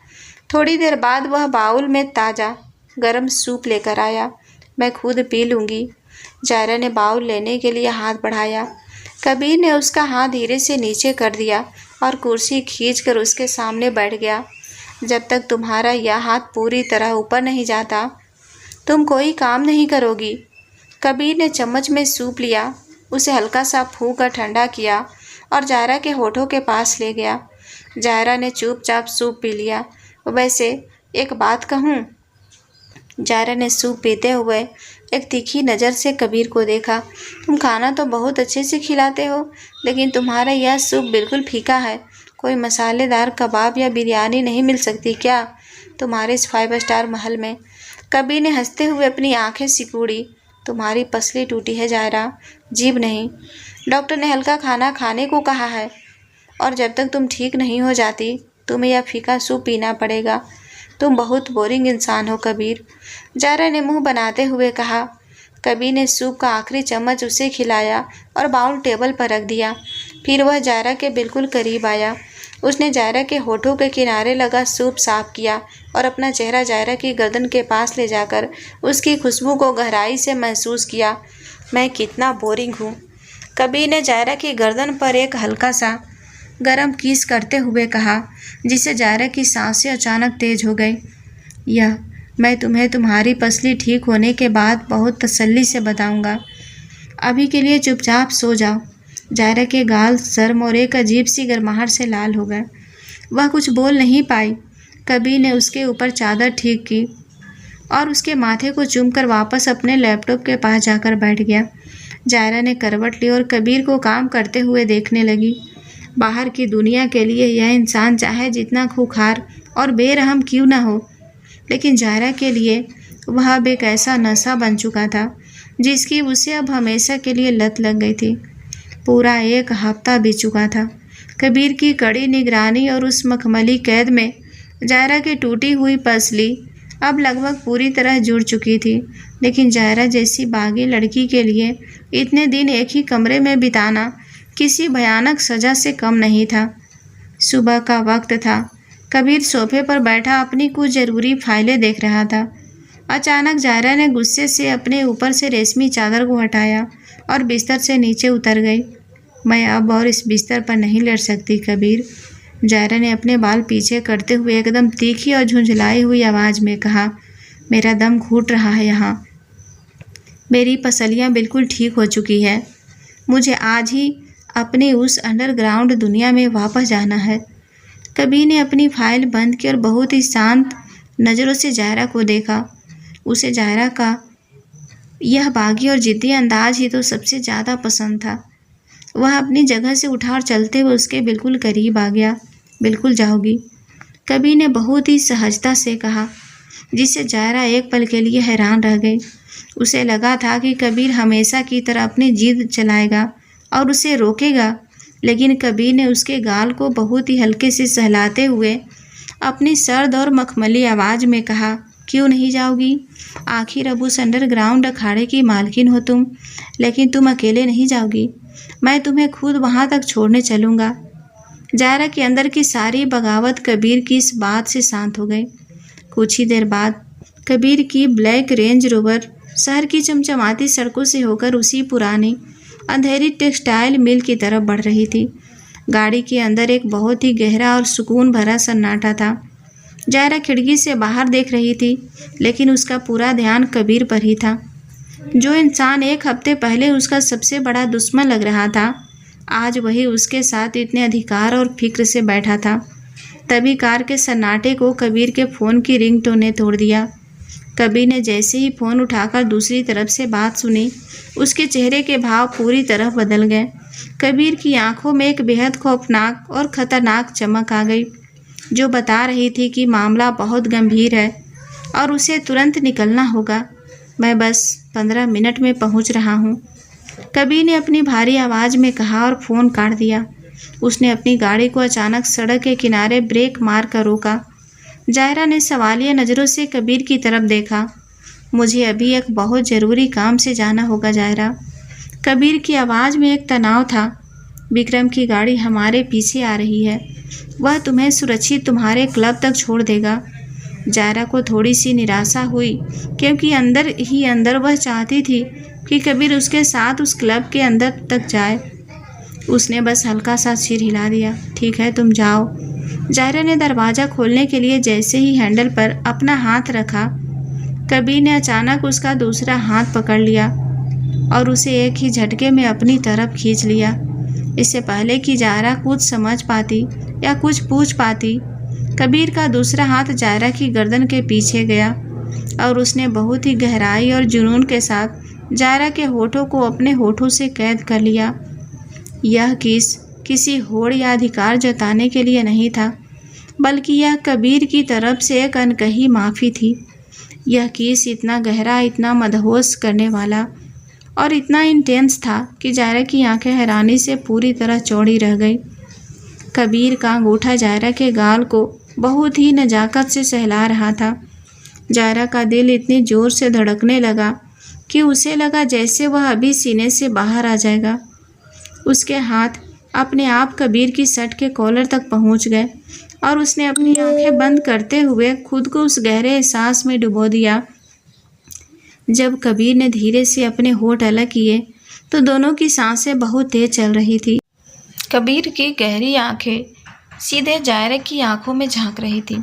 थोड़ी देर बाद वह बाउल में ताज़ा गर्म सूप लेकर आया। मैं खुद पी लूँगी। ज़हरा ने बाउल लेने के लिए हाथ बढ़ाया। कबीर ने उसका हाथ धीरे से नीचे कर दिया और कुर्सी खींचकर उसके सामने बैठ गया। जब तक तुम्हारा यह हाथ पूरी तरह ऊपर नहीं जाता, तुम कोई काम नहीं करोगी। कबीर ने चम्मच में सूप लिया, उसे हल्का सा फूंक कर ठंडा किया और ज़हरा के होठों के पास ले गया। ज़हरा ने चुपचाप सूप पी लिया। वैसे एक बात कहूँ? ज़हरा ने सूप पीते हुए एक तीखी नज़र से कबीर को देखा। तुम खाना तो बहुत अच्छे से खिलाते हो, लेकिन तुम्हारा यह सूप बिल्कुल फीका है। कोई मसालेदार कबाब या बिरयानी नहीं मिल सकती क्या तुम्हारे इस 5 स्टार महल में? कबीर ने हंसते हुए अपनी आंखें सिकुड़ी। तुम्हारी पसली टूटी है ज़हरा, जीभ नहीं। डॉक्टर ने हल्का खाना खाने को कहा है, और जब तक तुम ठीक नहीं हो जाती तुम्हें यह फीका सूप पीना पड़ेगा। तुम बहुत बोरिंग इंसान हो कबीर, ज़हरा ने मुंह बनाते हुए कहा। कबीर ने सूप का आखिरी चम्मच उसे खिलाया और बाउल टेबल पर रख दिया। फिर वह ज़हरा के बिल्कुल करीब आया। उसने ज़हरा के होठों के किनारे लगा सूप साफ किया और अपना चेहरा ज़हरा की गर्दन के पास ले जाकर उसकी खुशबू को गहराई से महसूस किया। मैं कितना बोरिंग हूँ। कबीर ने ज़हरा की गर्दन पर एक हल्का सा गरम किस करते हुए कहा, जिससे ज़हरा की सांसें अचानक तेज हो गई। यह मैं तुम्हें तुम्हारी पसली ठीक होने के बाद बहुत तसल्ली से बताऊंगा। अभी के लिए चुपचाप सो जाओ। जायरा के गाल शर्म और एक अजीब सी गर्माहट से लाल हो गए। वह कुछ बोल नहीं पाई। कबीर ने उसके ऊपर चादर ठीक की और उसके माथे को चूमकर वापस अपने लैपटॉप के पास जाकर बैठ गया। जायरा ने करवट ली और कबीर को काम करते हुए देखने लगी। बाहर की दुनिया के लिए यह इंसान चाहे जितना खूंखार और बेरहम क्यों न हो, लेकिन जायरा के लिए वह अब एक ऐसा नशा बन चुका था जिसकी उसे अब हमेशा के लिए लत लग गई थी। पूरा एक हफ्ता बीत चुका था। कबीर की कड़ी निगरानी और उस मखमली कैद में जायरा की टूटी हुई पसली अब लगभग पूरी तरह जुड़ चुकी थी। लेकिन जायरा जैसी बागी लड़की के लिए इतने दिन एक ही कमरे में बिताना किसी भयानक सज़ा से कम नहीं था। सुबह का वक्त था। कबीर सोफे पर बैठा अपनी कुछ ज़रूरी फाइलें देख रहा था। अचानक जायरा ने गुस्से से अपने ऊपर से रेशमी चादर को हटाया और बिस्तर से नीचे उतर गई। मैं अब और इस बिस्तर पर नहीं लेट सकती कबीर, जायरा ने अपने बाल पीछे करते हुए एकदम तीखी और झुंझलाई हुई आवाज़ में कहा। मेरा दम घुट रहा है यहाँ। मेरी पसलियाँ बिल्कुल ठीक हो चुकी है। मुझे आज ही अपनी उस अंडरग्राउंड दुनिया में वापस जाना है। कबीर ने अपनी फाइल बंद की और बहुत ही शांत नज़रों से जायरा को देखा। उसे जायरा का यह बागी और जिद्दी अंदाज ही तो सबसे ज़्यादा पसंद था। वह अपनी जगह से उठा और चलते हुए उसके बिल्कुल करीब आ गया। बिल्कुल जाओगी, कबीर ने बहुत ही सहजता से कहा, जिससे जायरा एक पल के लिए हैरान रह गई। उसे लगा था कि कबीर हमेशा की तरह अपनी जिद चलाएगा और उसे रोकेगा, लेकिन कबीर ने उसके गाल को बहुत ही हल्के से सहलाते हुए अपनी सर्द और मखमली आवाज़ में कहा, क्यों नहीं जाओगी? आखिर अब उस अंडरग्राउंड अखाड़े की मालकिन हो तुम, लेकिन तुम अकेले नहीं जाओगी। मैं तुम्हें खुद वहाँ तक छोड़ने चलूँगा। जायरा के अंदर की सारी बगावत कबीर की इस बात से शांत हो गई। कुछ ही देर बाद कबीर की ब्लैक रेंज रोवर शहर की चमचमाती सड़कों से होकर उसी पुरानी अंधेरी टेक्सटाइल मिल की तरफ बढ़ रही थी। गाड़ी के अंदर एक बहुत ही गहरा और सुकून भरा सन्नाटा था। जायरा खिड़की से बाहर देख रही थी, लेकिन उसका पूरा ध्यान कबीर पर ही था। जो इंसान एक हफ्ते पहले उसका सबसे बड़ा दुश्मन लग रहा था, आज वही उसके साथ इतने अधिकार और फिक्र से बैठा था। तभी कार के सन्नाटे को कबीर के फ़ोन की रिंगटोन ने तोड़ दिया। कबीर ने जैसे ही फ़ोन उठाकर दूसरी तरफ से बात सुनी, उसके चेहरे के भाव पूरी तरह बदल गए। कबीर की आंखों में एक बेहद खौफनाक और ख़तरनाक चमक आ गई, जो बता रही थी कि मामला बहुत गंभीर है और उसे तुरंत निकलना होगा। मैं बस 15 मिनट में पहुंच रहा हूं, कबीर ने अपनी भारी आवाज़ में कहा और फ़ोन काट दिया। उसने अपनी गाड़ी को अचानक सड़क के किनारे ब्रेक मार कर रोका। जायरा ने सवालिया नज़रों से कबीर की तरफ देखा। मुझे अभी एक बहुत ज़रूरी काम से जाना होगा जायरा। कबीर की आवाज़ में एक तनाव था। विक्रम की गाड़ी हमारे पीछे आ रही है। वह तुम्हें सुरक्षित तुम्हारे क्लब तक छोड़ देगा। जायरा को थोड़ी सी निराशा हुई, क्योंकि अंदर ही अंदर वह चाहती थी कि कबीर उसके साथ उस क्लब के अंदर तक जाए। उसने बस हल्का सा सिर हिला दिया। ठीक है, तुम जाओ। जायरा ने दरवाज़ा खोलने के लिए जैसे ही हैंडल पर अपना हाथ रखा, कबीर ने अचानक उसका दूसरा हाथ पकड़ लिया और उसे एक ही झटके में अपनी तरफ खींच लिया। इससे पहले कि जायरा कुछ समझ पाती या कुछ पूछ पाती, कबीर का दूसरा हाथ जायरा की गर्दन के पीछे गया और उसने बहुत ही गहराई और जुनून के साथ जायरा के होठों को अपने होठों से कैद कर लिया। यह किस किसी होड़ या अधिकार जताने के लिए नहीं था, बल्कि यह कबीर की तरफ से एक अनकही माफ़ी थी। यह किस इतना गहरा, इतना मदहोश करने वाला और इतना इंटेंस था कि जायरा की आंखें हैरानी से पूरी तरह चौड़ी रह गई। कबीर का अंगूठा जायरा के गाल को बहुत ही नज़ाकत से सहला रहा था। जायरा का दिल इतनी ज़ोर से धड़कने लगा कि उसे लगा जैसे वह अभी सीने से बाहर आ जाएगा। उसके हाथ अपने आप कबीर की शर्ट के कॉलर तक पहुंच गए और उसने अपनी आंखें बंद करते हुए खुद को उस गहरे एहसास में डुबो दिया। जब कबीर ने धीरे से अपने होठ अलग किए तो दोनों की सांसें बहुत तेज चल रही थी। कबीर की गहरी आंखें सीधे जायरा की आंखों में झांक रही थी।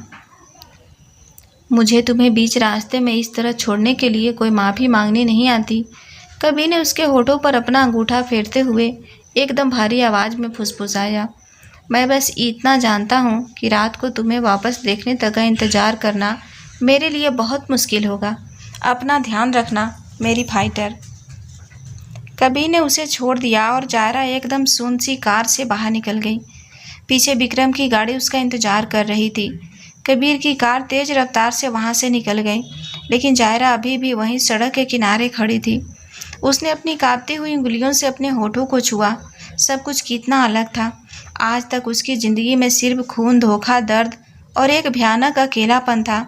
मुझे तुम्हें बीच रास्ते में इस तरह छोड़ने के लिए कोई माफ़ी मांगनी नहीं आती। कबीर ने उसके होठों पर अपना अंगूठा फेरते हुए एकदम भारी आवाज़ में फुसफुसाया। मैं बस इतना जानता हूँ कि रात को तुम्हें वापस देखने तक का इंतज़ार करना मेरे लिए बहुत मुश्किल होगा। अपना ध्यान रखना मेरी फाइटर। कबीर ने उसे छोड़ दिया और जायरा एकदम सुन्न सी कार से बाहर निकल गई। पीछे विक्रम की गाड़ी उसका इंतजार कर रही थी। कबीर की कार तेज रफ्तार से वहां से निकल गई, लेकिन जायरा अभी भी वहीं सड़क के किनारे खड़ी थी। उसने अपनी कांपती हुई उंगलियों से अपने होठों को छुआ। सब कुछ कितना अलग था। आज तक उसकी ज़िंदगी में सिर्फ खून, धोखा, दर्द और एक भयानक अकेलापन था,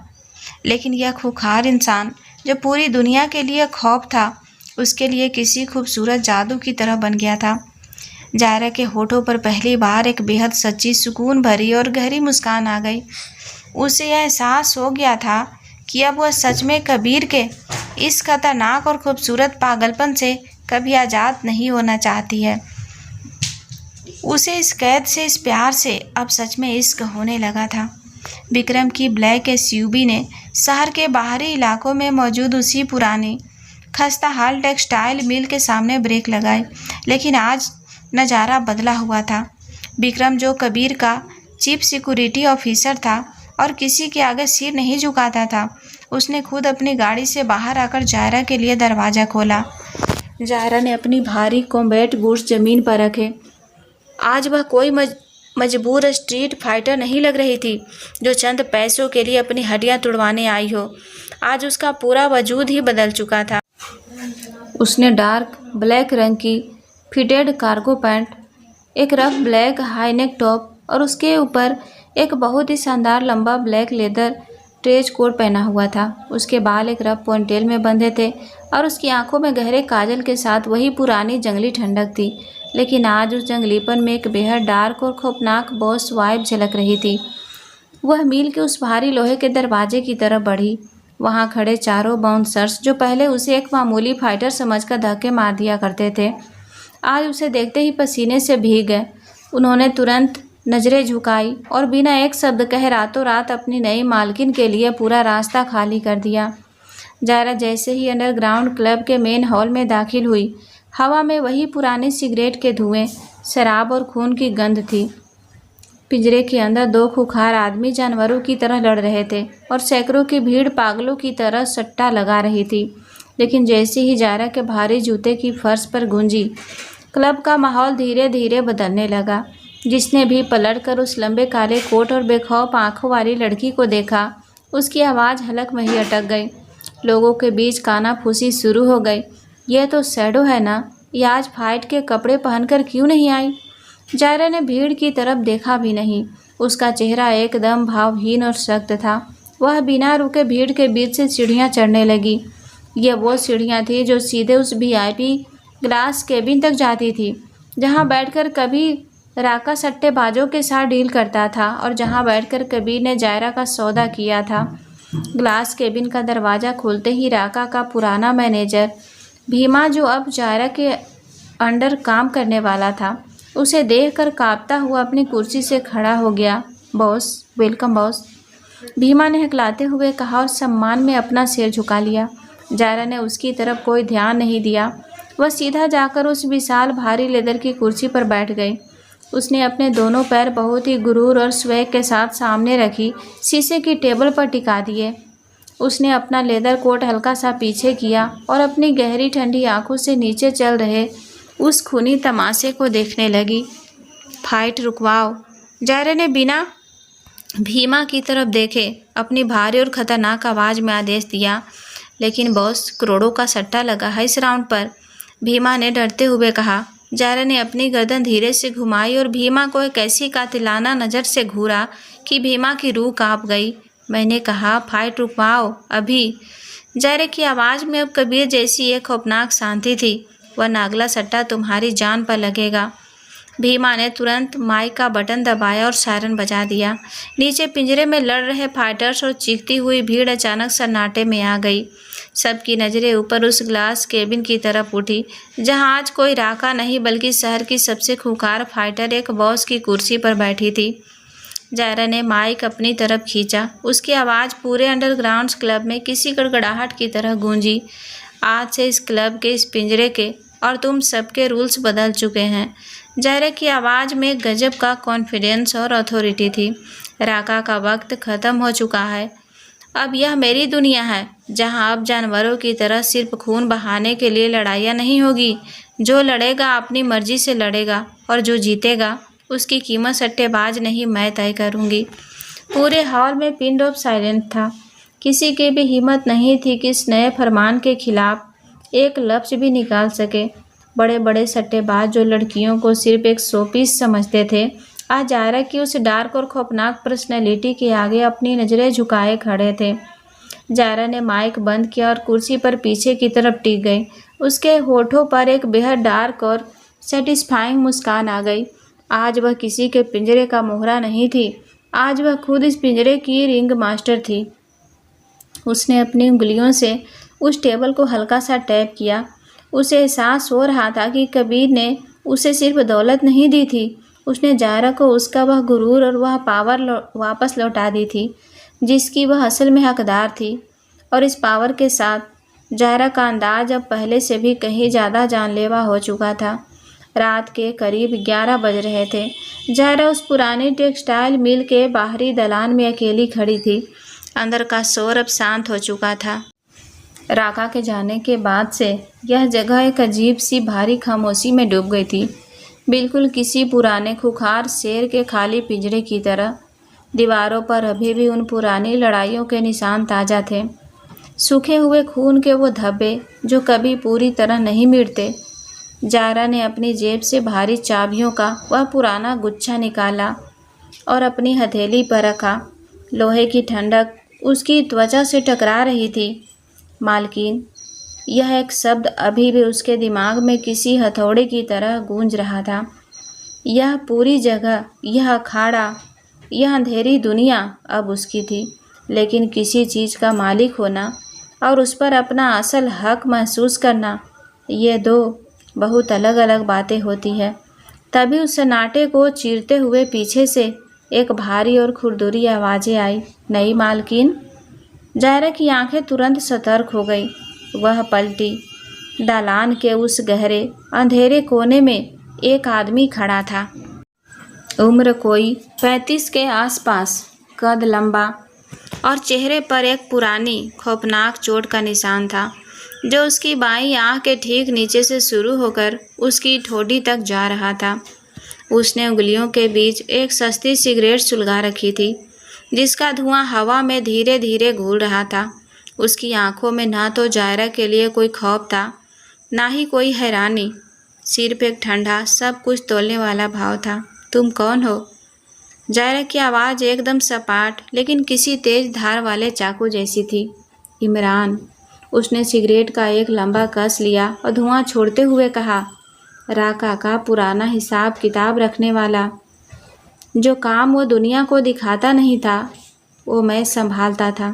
लेकिन यह खूंखार इंसान जो पूरी दुनिया के लिए खौफ था, उसके लिए किसी खूबसूरत जादू की तरह बन गया था। जायरा के होठों पर पहली बार एक बेहद सच्ची, सुकून भरी और गहरी मुस्कान आ गई। उसे यह एहसास हो गया था कि अब वह सच में कबीर के इस खतरनाक और खूबसूरत पागलपन से कभी आज़ाद नहीं होना चाहती है। उसे इस कैद से, इस प्यार से अब सच में इश्क होने लगा था। विक्रम की ब्लैक एसयूवी ने शहर के बाहरी इलाकों में मौजूद उसी पुरानी खस्ता हाल टेक्सटाइल मिल के सामने ब्रेक लगाई, लेकिन आज नज़ारा बदला हुआ था। विक्रम, जो कबीर का चीफ सिक्योरिटी ऑफिसर था और किसी के आगे सिर नहीं झुकाता था, उसने खुद अपनी गाड़ी से बाहर आकर जायरा के लिए दरवाज़ा खोला। जायरा ने अपनी भारी कॉम्बैट बूट्स ज़मीन पर रखे। आज वह कोई मजबूर स्ट्रीट फाइटर नहीं लग रही थी जो चंद पैसों के लिए अपनी हड्डियां तुड़वाने आई हो। आज उसका पूरा वजूद ही बदल चुका था। उसने डार्क ब्लैक रंग की फिटेड कार्गो पैंट, एक रफ ब्लैक हाईनेक टॉप और उसके ऊपर एक बहुत ही शानदार लंबा ब्लैक लेदर ट्रेज कोट पहना हुआ था। उसके बाल एक रफ पोनीटेल में बंधे थे और उसकी आंखों में गहरे काजल के साथ वही पुरानी जंगली ठंडक थी, लेकिन आज उस जंगलीपन में एक बेहद डार्क और खौफनाक बॉस वाइब झलक रही थी। वह मील के उस भारी लोहे के दरवाजे की तरफ बढ़ी। वहां खड़े चारों बाउंसर्स, जो पहले उसे एक मामूली फाइटर समझकर धक्के मार दिया करते थे, आज उसे देखते ही पसीने से भीग गए। उन्होंने तुरंत नज़रें झुकाई और बिना एक शब्द कहे रातों रात अपनी नई मालकिन के लिए पूरा रास्ता खाली कर दिया। जायरा जैसे ही अंडरग्राउंड क्लब के मेन हॉल में दाखिल हुई, हवा में वही पुराने सिगरेट के धुएं, शराब और खून की गंध थी। पिंजरे के अंदर दो खूंखार आदमी जानवरों की तरह लड़ रहे थे और सैकड़ों की भीड़ पागलों की तरह सट्टा लगा रही थी। लेकिन जैसे ही जायरा के भारी जूते की फर्श पर गूंजी, क्लब का माहौल धीरे धीरे बदलने लगा। जिसने भी पलटकर उस लंबे काले कोट और बेखौफ आंखों वाली लड़की को देखा, उसकी आवाज़ हलक में ही अटक गई। लोगों के बीच कानाफूसी शुरू हो गई। यह तो शैडो है ना? ये आज फाइट के कपड़े पहनकर क्यों नहीं आई? जायरा ने भीड़ की तरफ देखा भी नहीं। उसका चेहरा एकदम भावहीन और सख्त था। वह बिना रुके भीड़ के बीच से सीढ़ियाँ चढ़ने लगी। यह वो सीढ़ियाँ थी जो सीधे उस वीआईपी ग्लास केबिन तक जाती थी, जहाँ बैठकर कभी राका सट्टेबाजों के साथ डील करता था और जहाँ बैठकर कबीर ने जायरा का सौदा किया था। ग्लास केबिन का दरवाज़ा खोलते ही राका का पुराना मैनेजर भीमा, जो अब जायरा के अंडर काम करने वाला था, उसे देखकर कांपता हुआ अपनी कुर्सी से खड़ा हो गया। बॉस, वेलकम बॉस, भीमा ने हकलाते हुए कहा और सम्मान में अपना सिर झुका लिया। जायरा ने उसकी तरफ कोई ध्यान नहीं दिया। वह सीधा जाकर उस विशाल भारी लेदर की कुर्सी पर बैठ गई। उसने अपने दोनों पैर बहुत ही गुरूर और स्वैग के साथ सामने रखी शीशे की टेबल पर टिका दिए। उसने अपना लेदर कोट हल्का सा पीछे किया और अपनी गहरी ठंडी आंखों से नीचे चल रहे उस खूनी तमाशे को देखने लगी। फाइट रुकवाओ, जायरा ने बिना भीमा की तरफ देखे अपनी भारी और ख़तरनाक आवाज़ में आदेश दिया। लेकिन बॉस, करोड़ों का सट्टा लगा है इस राउंड पर, भीमा ने डरते हुए कहा। जायरा ने अपनी गर्दन धीरे से घुमाई और भीमा को एक ऐसी कातिलाना नज़र से घूरा कि भीमा की रूह कांप गई। मैंने कहा फाइट रुकवाओ अभी। जायरा की आवाज़ में अब कबीर जैसी एक खौफनाक शांति थी। वरना अगला सट्टा तुम्हारी जान पर लगेगा। भीमा ने तुरंत माइक का बटन दबाया और सायरन बजा दिया। नीचे पिंजरे में लड़ रहे फाइटर्स और चीखती हुई भीड़ अचानक सन्नाटे में आ गई। सबकी नज़रें ऊपर उस ग्लास केबिन की तरफ उठी, जहां आज कोई राका नहीं बल्कि शहर की सबसे खूंखार फाइटर एक बॉस की कुर्सी पर बैठी थी। जायरा ने माइक अपनी तरफ खींचा। उसकी आवाज़ पूरे अंडरग्राउंड क्लब में किसी गड़गड़ाहट की तरह गूंजी। आज से इस क्लब के, इस पिंजरे के और तुम सबके रूल्स बदल चुके हैं। जायरा की आवाज़ में गजब का कॉन्फिडेंस और अथॉरिटी थी। राका का वक्त ख़त्म हो चुका है। अब यह मेरी दुनिया है, जहां अब जानवरों की तरह सिर्फ खून बहाने के लिए लड़ाइयाँ नहीं होगी। जो लड़ेगा अपनी मर्जी से लड़ेगा और जो जीतेगा उसकी कीमत सट्टेबाज नहीं, मैं तय करूँगी। पूरे हॉल में पिन ड्रॉप साइलेंट था। किसी की भी हिम्मत नहीं थी कि इस नए फरमान के खिलाफ एक लफ्ज़ भी निकाल सके। बड़े बड़े सट्टेबाज जो लड़कियों को सिर्फ एक शोपीस समझते थे, आज जायरा की उस डार्क और खौफनाक पर्सनैलिटी के आगे अपनी नज़रें झुकाए खड़े थे। जायरा ने माइक बंद किया और कुर्सी पर पीछे की तरफ टिक गई। उसके होठों पर एक बेहद डार्क और सेटिस्फाइंग मुस्कान आ गई। आज वह किसी के पिंजरे का मोहरा नहीं थी, आज वह खुद इस पिंजरे की रिंग मास्टर थी। उसने अपनी उंगलियों से उस टेबल को हल्का सा टैप किया। उसे एहसास हो रहा था कि कबीर ने उसे सिर्फ दौलत नहीं दी थी, उसने जायरा को उसका वह गुरूर और वह पावर वापस लौटा दी थी जिसकी वह असल में हकदार थी। और इस पावर के साथ जायरा का अंदाज अब पहले से भी कहीं ज़्यादा जानलेवा हो चुका था। रात के करीब 11 बज रहे थे। जायरा उस पुरानी टेक्सटाइल मिल के बाहरी दलान में अकेली खड़ी थी। अंदर का शोर अब शांत हो चुका था। राका के जाने के बाद से यह जगह एक अजीब सी भारी खामोशी में डूब गई थी, बिल्कुल किसी पुराने खुखार शेर के खाली पिंजरे की तरह। दीवारों पर अभी भी उन पुरानी लड़ाइयों के निशान ताज़ा थे, सूखे हुए खून के वो धब्बे जो कभी पूरी तरह नहीं मिटते। जायरा ने अपनी जेब से भारी चाबियों का वह पुराना गुच्छा निकाला और अपनी हथेली पर रखा। लोहे की ठंडक उसकी त्वचा से टकरा रही थी। मालकिन, यह एक शब्द अभी भी उसके दिमाग में किसी हथौड़े की तरह गूंज रहा था। यह पूरी जगह, यह अखाड़ा, यह अंधेरी दुनिया अब उसकी थी। लेकिन किसी चीज़ का मालिक होना और उस पर अपना असल हक महसूस करना, ये दो बहुत अलग अलग बातें होती है। तभी उस सन्नाटे को चीरते हुए पीछे से एक भारी और खुरदुरी आवाज़ें आई। नई मालकिन। जायरा की आंखें तुरंत सतर्क हो गई। वह पलटी। दालान के उस गहरे अंधेरे कोने में एक आदमी खड़ा था। उम्र कोई 35 के आसपास, कद लंबा और चेहरे पर एक पुरानी खौफनाक चोट का निशान था जो उसकी बाईं आंख के ठीक नीचे से शुरू होकर उसकी ठोड़ी तक जा रहा था। उसने उंगलियों के बीच एक सस्ती सिगरेट सुलगा रखी थी जिसका धुआं हवा में धीरे धीरे घूल रहा था। उसकी आंखों में ना तो जायरा के लिए कोई खौफ था, ना ही कोई हैरानी, सिर्फ एक ठंडा सब कुछ तोलने वाला भाव था। तुम कौन हो? जायरा की आवाज़ एकदम सपाट लेकिन किसी तेज धार वाले चाकू जैसी थी। इमरान। उसने सिगरेट का एक लंबा कस लिया और धुआं छोड़ते हुए कहा, राका का पुराना हिसाब किताब रखने वाला। जो काम वो दुनिया को दिखाता नहीं था वो मैं संभालता था।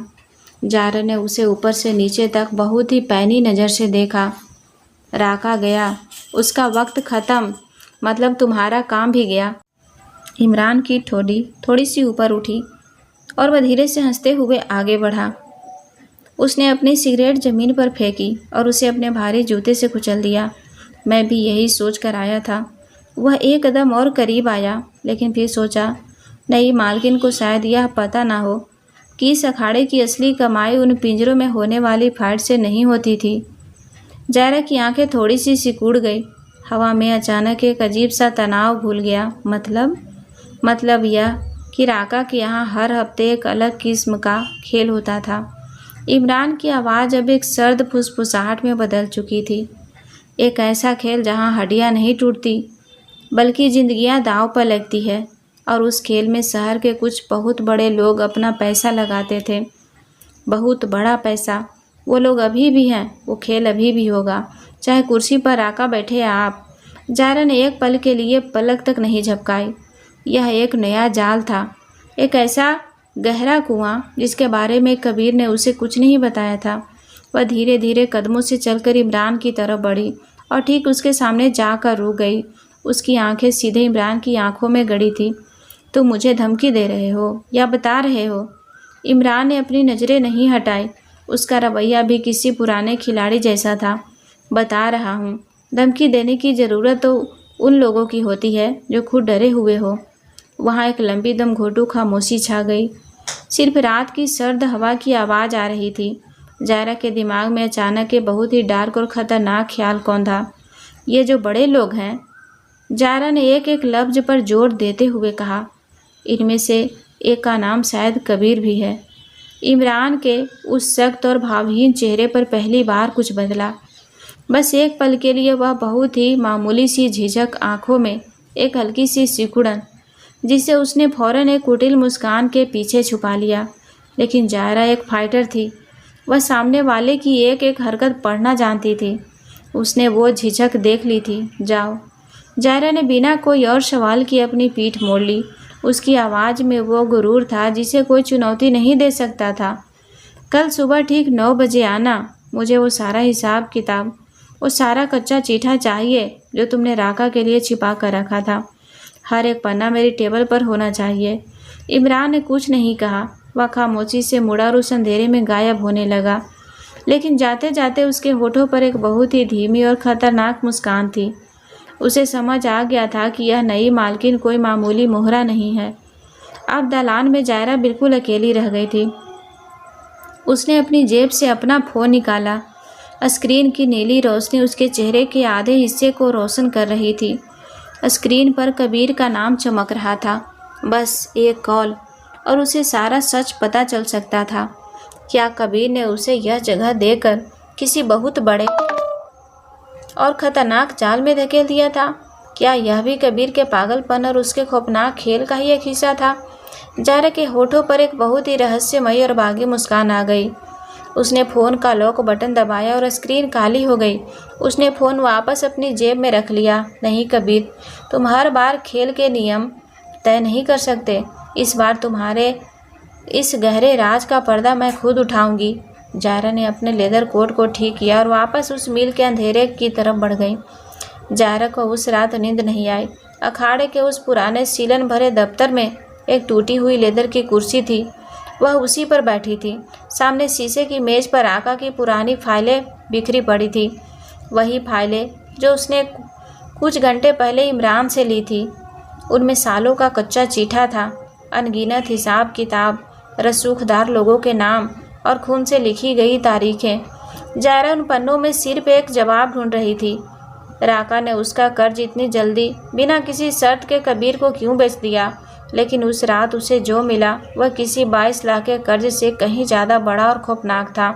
जायरा ने उसे ऊपर से नीचे तक बहुत ही पैनी नज़र से देखा। राका गया, उसका वक्त ख़त्म, मतलब तुम्हारा काम भी गया। इमरान की ठोड़ी थोड़ी सी ऊपर उठी और वह धीरे से हंसते हुए आगे बढ़ा। उसने अपनी सिगरेट ज़मीन पर फेंकी और उसे अपने भारी जूते से कुचल दिया। मैं भी यही सोच कर आया था। वह एक कदम और करीब आया लेकिन फिर सोचा, नई मालकिन को शायद यह पता ना हो कि इस अखाड़े की असली कमाई उन पिंजरों में होने वाली फाइट से नहीं होती थी। जायरा की आंखें थोड़ी सी सिकुड़ गई। हवा में अचानक एक अजीब सा तनाव घुल गया। मतलब यह कि राका के यहाँ हर हफ्ते एक अलग किस्म का खेल होता था। इमरान की आवाज़ अब एक सर्द फुसफुसाहट में बदल चुकी थी। एक ऐसा खेल जहाँ हड्डियाँ नहीं टूटती बल्कि जिंदगियाँ दांव पर लगती है। और उस खेल में शहर के कुछ बहुत बड़े लोग अपना पैसा लगाते थे, बहुत बड़ा पैसा। वो लोग अभी भी हैं, वो खेल अभी भी होगा, चाहे कुर्सी पर राका बैठे या आप। जायरा ने एक पल के लिए पलक तक नहीं झपकाई। यह एक नया जाल था, एक ऐसा गहरा कुआं जिसके बारे में कबीर ने उसे कुछ नहीं बताया था। वह धीरे धीरे कदमों से चलकर इमरान की तरफ बढ़ी और ठीक उसके सामने जाकर रुक गई। उसकी आंखें सीधे इमरान की आंखों में गड़ी थी। तुम मुझे धमकी दे रहे हो या बता रहे हो? इमरान ने अपनी नज़रें नहीं हटाई। उसका रवैया भी किसी पुराने खिलाड़ी जैसा था। बता रहा हूँ, धमकी देने की ज़रूरत तो उन लोगों की होती है जो खुद डरे हुए हो। वहाँ एक लंबी दम घोटू खामोशी छा गई। सिर्फ रात की सर्द हवा की आवाज़ आ रही थी। जायरा के दिमाग में अचानक एक बहुत ही डार्क और ख़तरनाक ख्याल कौंधा। ये जो बड़े लोग हैं, जायरा ने एक एक लफ्ज़ पर जोर देते हुए कहा, इनमें से एक का नाम शायद कबीर भी है। इमरान के उस सख्त और भावहीन चेहरे पर पहली बार कुछ बदला। बस एक पल के लिए वह बहुत ही मामूली सी झिझक, आंखों में एक हल्की सी सिकुड़न, जिसे उसने फौरन एक कुटिल मुस्कान के पीछे छुपा लिया। लेकिन जायरा एक फाइटर थी। वह सामने वाले की एक एक हरकत पढ़ना जानती थी। उसने वो झिझक देख ली थी। जाओ। जायरा ने बिना कोई और सवाल किए अपनी पीठ मोड़ ली। उसकी आवाज़ में वो गुरूर था जिसे कोई चुनौती नहीं दे सकता था। कल सुबह ठीक 9 बजे आना। मुझे वो सारा हिसाब किताब, वो सारा कच्चा चीठा चाहिए जो तुमने राका के लिए छिपा कर रखा था। हर एक पन्ना मेरी टेबल पर होना चाहिए। इमरान ने कुछ नहीं कहा। वह खामोशी से मुड़ा और उस अंधेरे में गायब होने लगा। लेकिन जाते जाते उसके होठों पर एक बहुत ही धीमी और ख़तरनाक मुस्कान थी। उसे समझ आ गया था कि यह नई मालकिन कोई मामूली मोहरा नहीं है। अब दालान में जायरा बिल्कुल अकेली रह गई थी। उसने अपनी जेब से अपना फ़ोन निकाला। स्क्रीन की नीली रोशनी उसके चेहरे के आधे हिस्से को रोशन कर रही थी। स्क्रीन पर कबीर का नाम चमक रहा था। बस एक कॉल और उसे सारा सच पता चल सकता था। क्या कबीर ने उसे यह जगह देकर किसी बहुत बड़े और ख़तरनाक जाल में धकेल दिया था? क्या यह भी कबीर के पागलपन और उसके खौफनाक खेल का ही एक हिस्सा था? जायरा के होठों पर एक बहुत ही रहस्यमयी और बागी मुस्कान आ गई। उसने फ़ोन का लॉक बटन दबाया और स्क्रीन काली हो गई। उसने फ़ोन वापस अपनी जेब में रख लिया। नहीं कबीर, तुम हर बार खेल के नियम तय नहीं कर सकते। इस बार तुम्हारे इस गहरे राज का पर्दा मैं खुद उठाऊंगी। जायरा ने अपने लेदर कोट को ठीक किया और वापस उस मील के अंधेरे की तरफ बढ़ गई। जायरा को उस रात नींद नहीं आई। अखाड़े के उस पुराने सीलन भरे दफ्तर में एक टूटी हुई लेदर की कुर्सी थी। वह उसी पर बैठी थी। सामने शीशे की मेज पर आका की पुरानी फाइलें बिखरी पड़ी थी। वही फाइलें जो उसने कुछ घंटे पहले इमरान से ली थी। उनमें सालों का कच्चा चीठा था, अनगिनत हिसाब किताब, रसूखदार लोगों के नाम और खून से लिखी गई तारीखें। जायरा उन पन्नों में सिर्फ एक जवाब ढूंढ रही थी। राका ने उसका कर्ज इतनी जल्दी बिना किसी शर्त के कबीर को क्यों बेच दिया? लेकिन उस रात उसे जो मिला वह किसी 22 लाख के कर्ज से कहीं ज़्यादा बड़ा और खौफनाक था।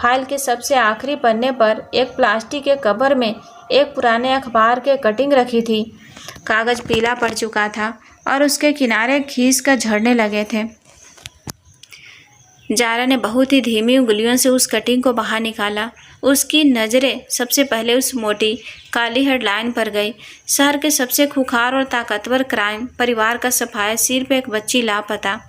फाइल के सबसे आखिरी पन्ने पर एक प्लास्टिक के कवर में एक पुराने अखबार के कटिंग रखी थी। कागज़ पीला पड़ चुका था और उसके किनारे खींच कर झड़ने लगे थे। जायरा ने बहुत ही धीमी उंगलियों से उस कटिंग को बाहर निकाला। उसकी नज़रें सबसे पहले उस मोटी काली हेडलाइन पर गई। शहर के सबसे खुखार और ताकतवर क्राइम परिवार का सफाया, सिर्फ एक बच्ची लापता।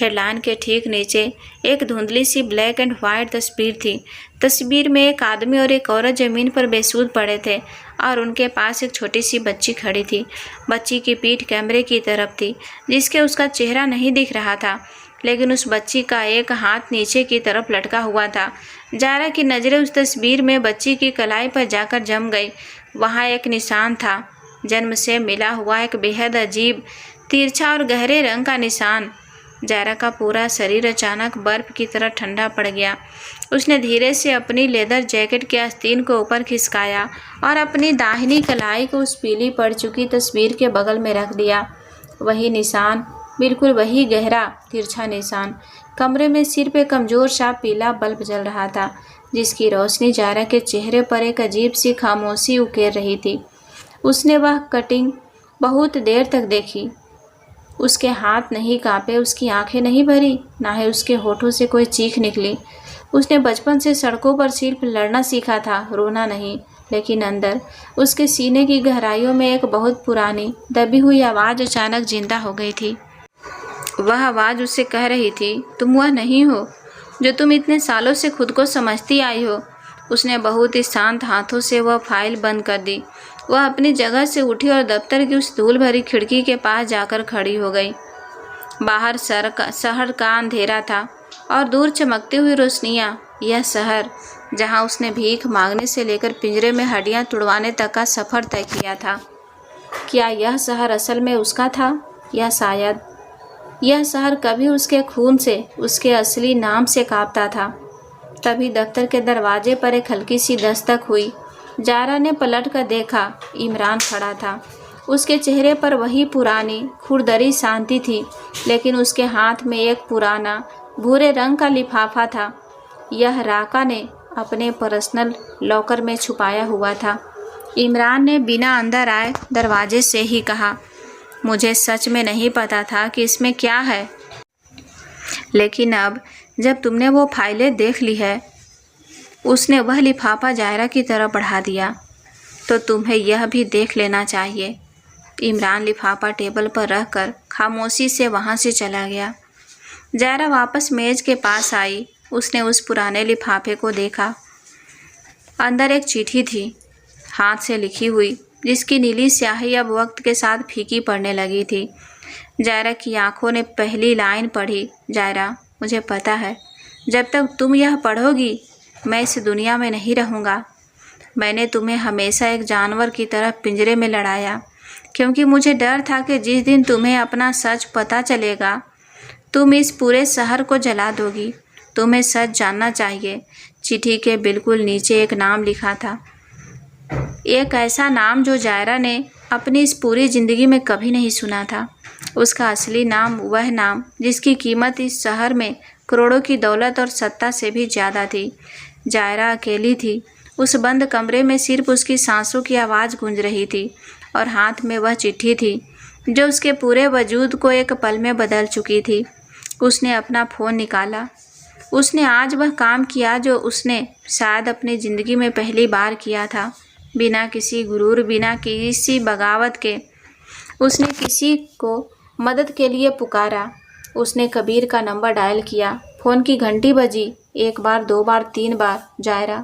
हेडलाइन के ठीक नीचे एक धुंधली सी ब्लैक एंड वाइट तस्वीर थी। तस्वीर में एक आदमी और एक औरत ज़मीन पर बेसुध पड़े थे और उनके पास एक छोटी सी बच्ची खड़ी थी। बच्ची की पीठ कैमरे की तरफ थी, जिसके उसका चेहरा नहीं दिख रहा था, लेकिन उस बच्ची का एक हाथ नीचे की तरफ लटका हुआ था। जायरा की नज़रें उस तस्वीर में बच्ची की कलाई पर जाकर जम गई। वहाँ एक निशान था, जन्म से मिला हुआ एक बेहद अजीब, तिरछा और गहरे रंग का निशान। जायरा का पूरा शरीर अचानक बर्फ की तरह ठंडा पड़ गया। उसने धीरे से अपनी लेदर जैकेट के आस्तीन को ऊपर खिसकाया और अपनी दाहिनी कलाई को उस पीली पड़ चुकी तस्वीर के बगल में रख दिया। वही निशान, बिल्कुल वही गहरा तिरछा निशान। कमरे में सिर्फ एक कमज़ोर सा पीला बल्ब जल रहा था, जिसकी रोशनी जायरा के चेहरे पर एक अजीब सी खामोशी उकेर रही थी। उसने वह कटिंग बहुत देर तक देखी। उसके हाथ नहीं कांपे, उसकी आंखें नहीं भरी, ना ही उसके होठों से कोई चीख निकली। उसने बचपन से सड़कों पर सिर्फ लड़ना सीखा था, रोना नहीं। लेकिन अंदर उसके सीने की गहराइयों में एक बहुत पुरानी दबी हुई आवाज़ अचानक जिंदा हो गई थी। वह आवाज़ उससे कह रही थी, तुम वह नहीं हो जो तुम इतने सालों से खुद को समझती आई हो। उसने बहुत ही शांत हाथों से वह फाइल बंद कर दी। वह अपनी जगह से उठी और दफ्तर की उस धूल भरी खिड़की के पास जाकर खड़ी हो गई। बाहर शहर का अंधेरा था और दूर चमकती हुई रोशनियाँ। यह शहर जहाँ उसने भीख मांगने से लेकर पिंजरे में हड्डियाँ तुड़वाने तक का सफ़र तय किया था, क्या यह शहर असल में उसका था, या शायद यह शहर कभी उसके खून से, उसके असली नाम से कांपता था। तभी दफ्तर के दरवाजे पर एक हल्की सी दस्तक हुई। जायरा ने पलट कर देखा, इमरान खड़ा था। उसके चेहरे पर वही पुरानी खुरदरी शांति थी, लेकिन उसके हाथ में एक पुराना भूरे रंग का लिफाफा था। यह राका ने अपने पर्सनल लॉकर में छुपाया हुआ था। इमरान ने बिना अंदर आए दरवाजे से ही कहा, मुझे सच में नहीं पता था कि इसमें क्या है, लेकिन अब जब तुमने वो फाइलें देख ली है, उसने वह लिफाफा जायरा की तरफ बढ़ा दिया, तो तुम्हें यह भी देख लेना चाहिए। इमरान लिफाफा टेबल पर रखकर खामोशी से वहाँ से चला गया। जायरा वापस मेज के पास आई। उसने उस पुराने लिफाफे को देखा। अंदर एक चिट्ठी थी, हाथ से लिखी हुई, जिसकी नीली स्याही अब वक्त के साथ फीकी पड़ने लगी थी। जायरा की आंखों ने पहली लाइन पढ़ी, जायरा, मुझे पता है जब तक तुम यह पढ़ोगी मैं इस दुनिया में नहीं रहूँगा। मैंने तुम्हें हमेशा एक जानवर की तरह पिंजरे में लड़ाया, क्योंकि मुझे डर था कि जिस दिन तुम्हें अपना सच पता चलेगा तुम इस पूरे शहर को जला दोगी। तुम्हें सच जानना चाहिए। चिट्ठी के बिल्कुल नीचे एक नाम लिखा था, एक ऐसा नाम जो जायरा ने अपनी इस पूरी ज़िंदगी में कभी नहीं सुना था। उसका असली नाम, वह नाम जिसकी कीमत इस शहर में करोड़ों की दौलत और सत्ता से भी ज़्यादा थी। जायरा अकेली थी। उस बंद कमरे में सिर्फ उसकी सांसों की आवाज़ गूंज रही थी और हाथ में वह चिट्ठी थी जो उसके पूरे वजूद को एक पल में बदल चुकी थी। उसने अपना फ़ोन निकाला। उसने आज वह काम किया जो उसने शायद अपनी ज़िंदगी में पहली बार किया था, बिना किसी गुरूर, बिना किसी बगावत के। उसने किसी को मदद के लिए पुकारा। उसने कबीर का नंबर डायल किया। फ़ोन की घंटी बजी, 1 बार, 2 बार, 3 बार। जायरा।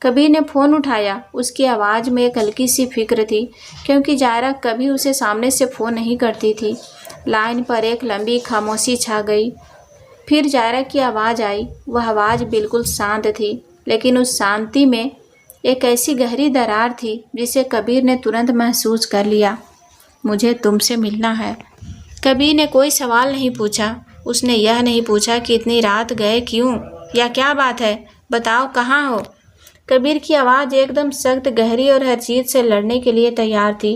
कबीर ने फ़ोन उठाया। उसकी आवाज़ में एक हल्की सी फिक्र थी, क्योंकि जायरा कभी उसे सामने से फ़ोन नहीं करती थी। लाइन पर एक लंबी खामोशी छा गई। फिर जायरा की आवाज़ आई। वह आवाज़ बिल्कुल शांत थी, लेकिन उस शांति में एक ऐसी गहरी दरार थी जिसे कबीर ने तुरंत महसूस कर लिया। मुझे तुमसे मिलना है। कबीर ने कोई सवाल नहीं पूछा। उसने यह नहीं पूछा कि इतनी रात गए क्यों, या क्या बात है, बताओ कहाँ हो। कबीर की आवाज़ एकदम सख्त, गहरी और हर चीज़ से लड़ने के लिए तैयार थी।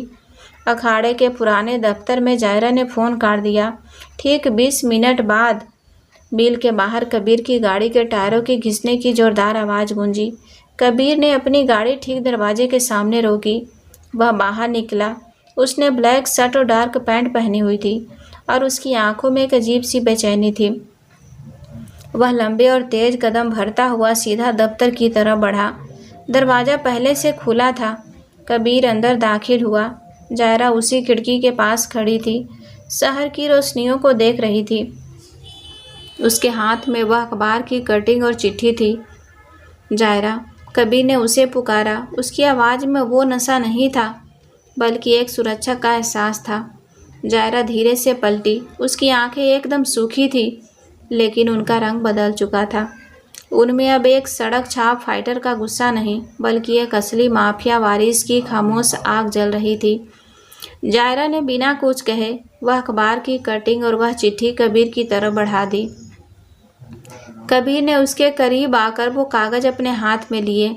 अखाड़े के पुराने दफ्तर में जायरा ने फ़ोन काट दिया। ठीक 20 मिनट बाद बिल के बाहर कबीर की गाड़ी के टायरों की घिसने की जोरदार आवाज़ गूंजी। कबीर ने अपनी गाड़ी ठीक दरवाजे के सामने रोकी। वह बाहर निकला। उसने ब्लैक शर्ट और डार्क पैंट पहनी हुई थी और उसकी आंखों में एक अजीब सी बेचैनी थी। वह लंबे और तेज कदम भरता हुआ सीधा दफ्तर की तरफ बढ़ा। दरवाज़ा पहले से खुला था। कबीर अंदर दाखिल हुआ। जायरा उसी खिड़की के पास खड़ी थी, शहर की रोशनियों को देख रही थी। उसके हाथ में वह अखबार की कटिंग और चिट्ठी थी। जायरा, कबीर ने उसे पुकारा। उसकी आवाज़ में वो नशा नहीं था, बल्कि एक सुरक्षा का एहसास था। जायरा धीरे से पलटी। उसकी आंखें एकदम सूखी थी, लेकिन उनका रंग बदल चुका था। उनमें अब एक सड़क छाप फाइटर का गुस्सा नहीं, बल्कि एक असली माफिया वारिस की खामोश आग जल रही थी। जायरा ने बिना कुछ कहे वह अखबार की कटिंग और वह चिट्ठी कबीर की तरफ बढ़ा दी। कबीर ने उसके करीब आकर वो कागज़ अपने हाथ में लिए।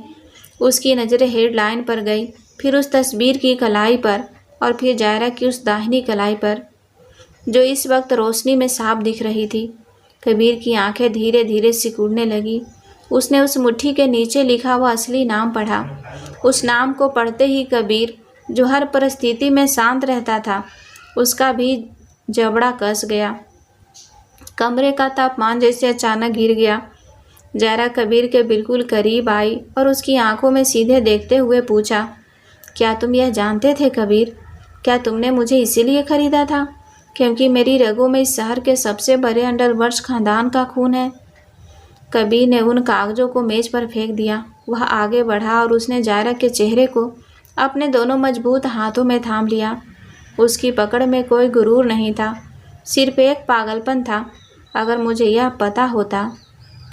उसकी नज़रें हेडलाइन पर गई, फिर उस तस्वीर की कलाई पर, और फिर जायरा की उस दाहिनी कलाई पर, जो इस वक्त रोशनी में साफ दिख रही थी। कबीर की आंखें धीरे धीरे सिकुड़ने लगी। उसने उस मुट्ठी के नीचे लिखा हुआ असली नाम पढ़ा। उस नाम को पढ़ते ही कबीर, जो हर परिस्थिति में शांत रहता था, उसका भी जबड़ा कस गया। कमरे का तापमान जैसे अचानक गिर गया। जायरा कबीर के बिल्कुल करीब आई और उसकी आंखों में सीधे देखते हुए पूछा, क्या तुम यह जानते थे कबीर? क्या तुमने मुझे इसीलिए खरीदा था क्योंकि मेरी रगों में इस शहर के सबसे बड़े अंडरवर्ल्ड खानदान का खून है? कबीर ने उन कागजों को मेज पर फेंक दिया। वह आगे बढ़ा और उसने जायरा के चेहरे को अपने दोनों मजबूत हाथों में थाम लिया। उसकी पकड़ में कोई गुरूर नहीं था, सिर्फ एक पागलपन था। अगर मुझे यह पता होता।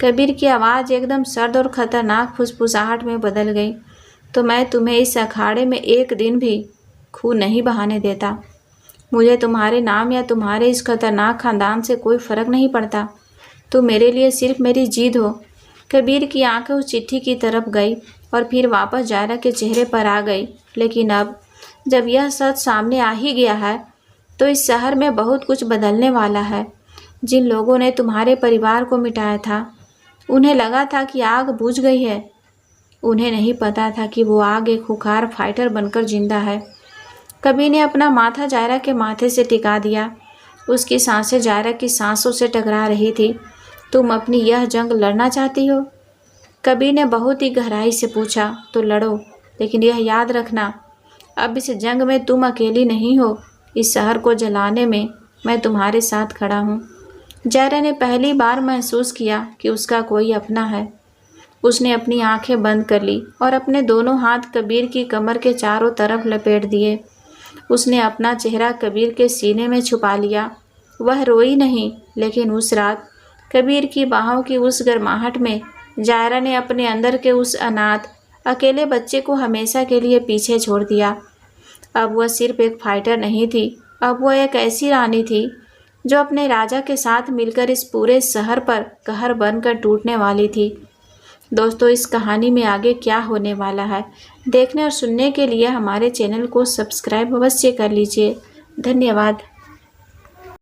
कबीर की आवाज़ एकदम सर्द और ख़तरनाक फुसफुसाहट में बदल गई, तो मैं तुम्हें इस अखाड़े में एक दिन भी खून नहीं बहाने देता। मुझे तुम्हारे नाम या तुम्हारे इस खतरनाक ख़ानदान से कोई फ़र्क नहीं पड़ता। तुम मेरे लिए सिर्फ मेरी जीत हो। कबीर की आंखें उस चिट्ठी की तरफ गई और फिर वापस जायरा के चेहरे पर आ गई। लेकिन अब जब यह सच सामने आ ही गया है, तो इस शहर में बहुत कुछ बदलने वाला है। जिन लोगों ने तुम्हारे परिवार को मिटाया था, उन्हें लगा था कि आग बुझ गई है। उन्हें नहीं पता था कि वो आग एक खुंखार फाइटर बनकर जिंदा है। कबीर ने अपना माथा जायरा के माथे से टिका दिया। उसकी सांसें जायरा की सांसों से टकरा रही थी। तुम अपनी यह जंग लड़ना चाहती हो? कबीर ने बहुत ही गहराई से पूछा। तो लड़ो, लेकिन यह याद रखना, अब इस जंग में तुम अकेली नहीं हो। इस शहर को जलाने में मैं तुम्हारे साथ खड़ा हूँ। जायरा ने पहली बार महसूस किया कि उसका कोई अपना है। उसने अपनी आंखें बंद कर ली और अपने दोनों हाथ कबीर की कमर के चारों तरफ लपेट दिए। उसने अपना चेहरा कबीर के सीने में छुपा लिया। वह रोई नहीं, लेकिन उस रात कबीर की बाहों की उस गर्माहट में जायरा ने अपने अंदर के उस अनाथ अकेले बच्चे को हमेशा के लिए पीछे छोड़ दिया। अब वह सिर्फ एक फाइटर नहीं थी, अब वह एक ऐसी रानी थी जो अपने राजा के साथ मिलकर इस पूरे शहर पर कहर बनकर टूटने वाली थी। दोस्तों, इस कहानी में आगे क्या होने वाला है, देखने और सुनने के लिए हमारे चैनल को सब्सक्राइब अवश्य कर लीजिए। धन्यवाद।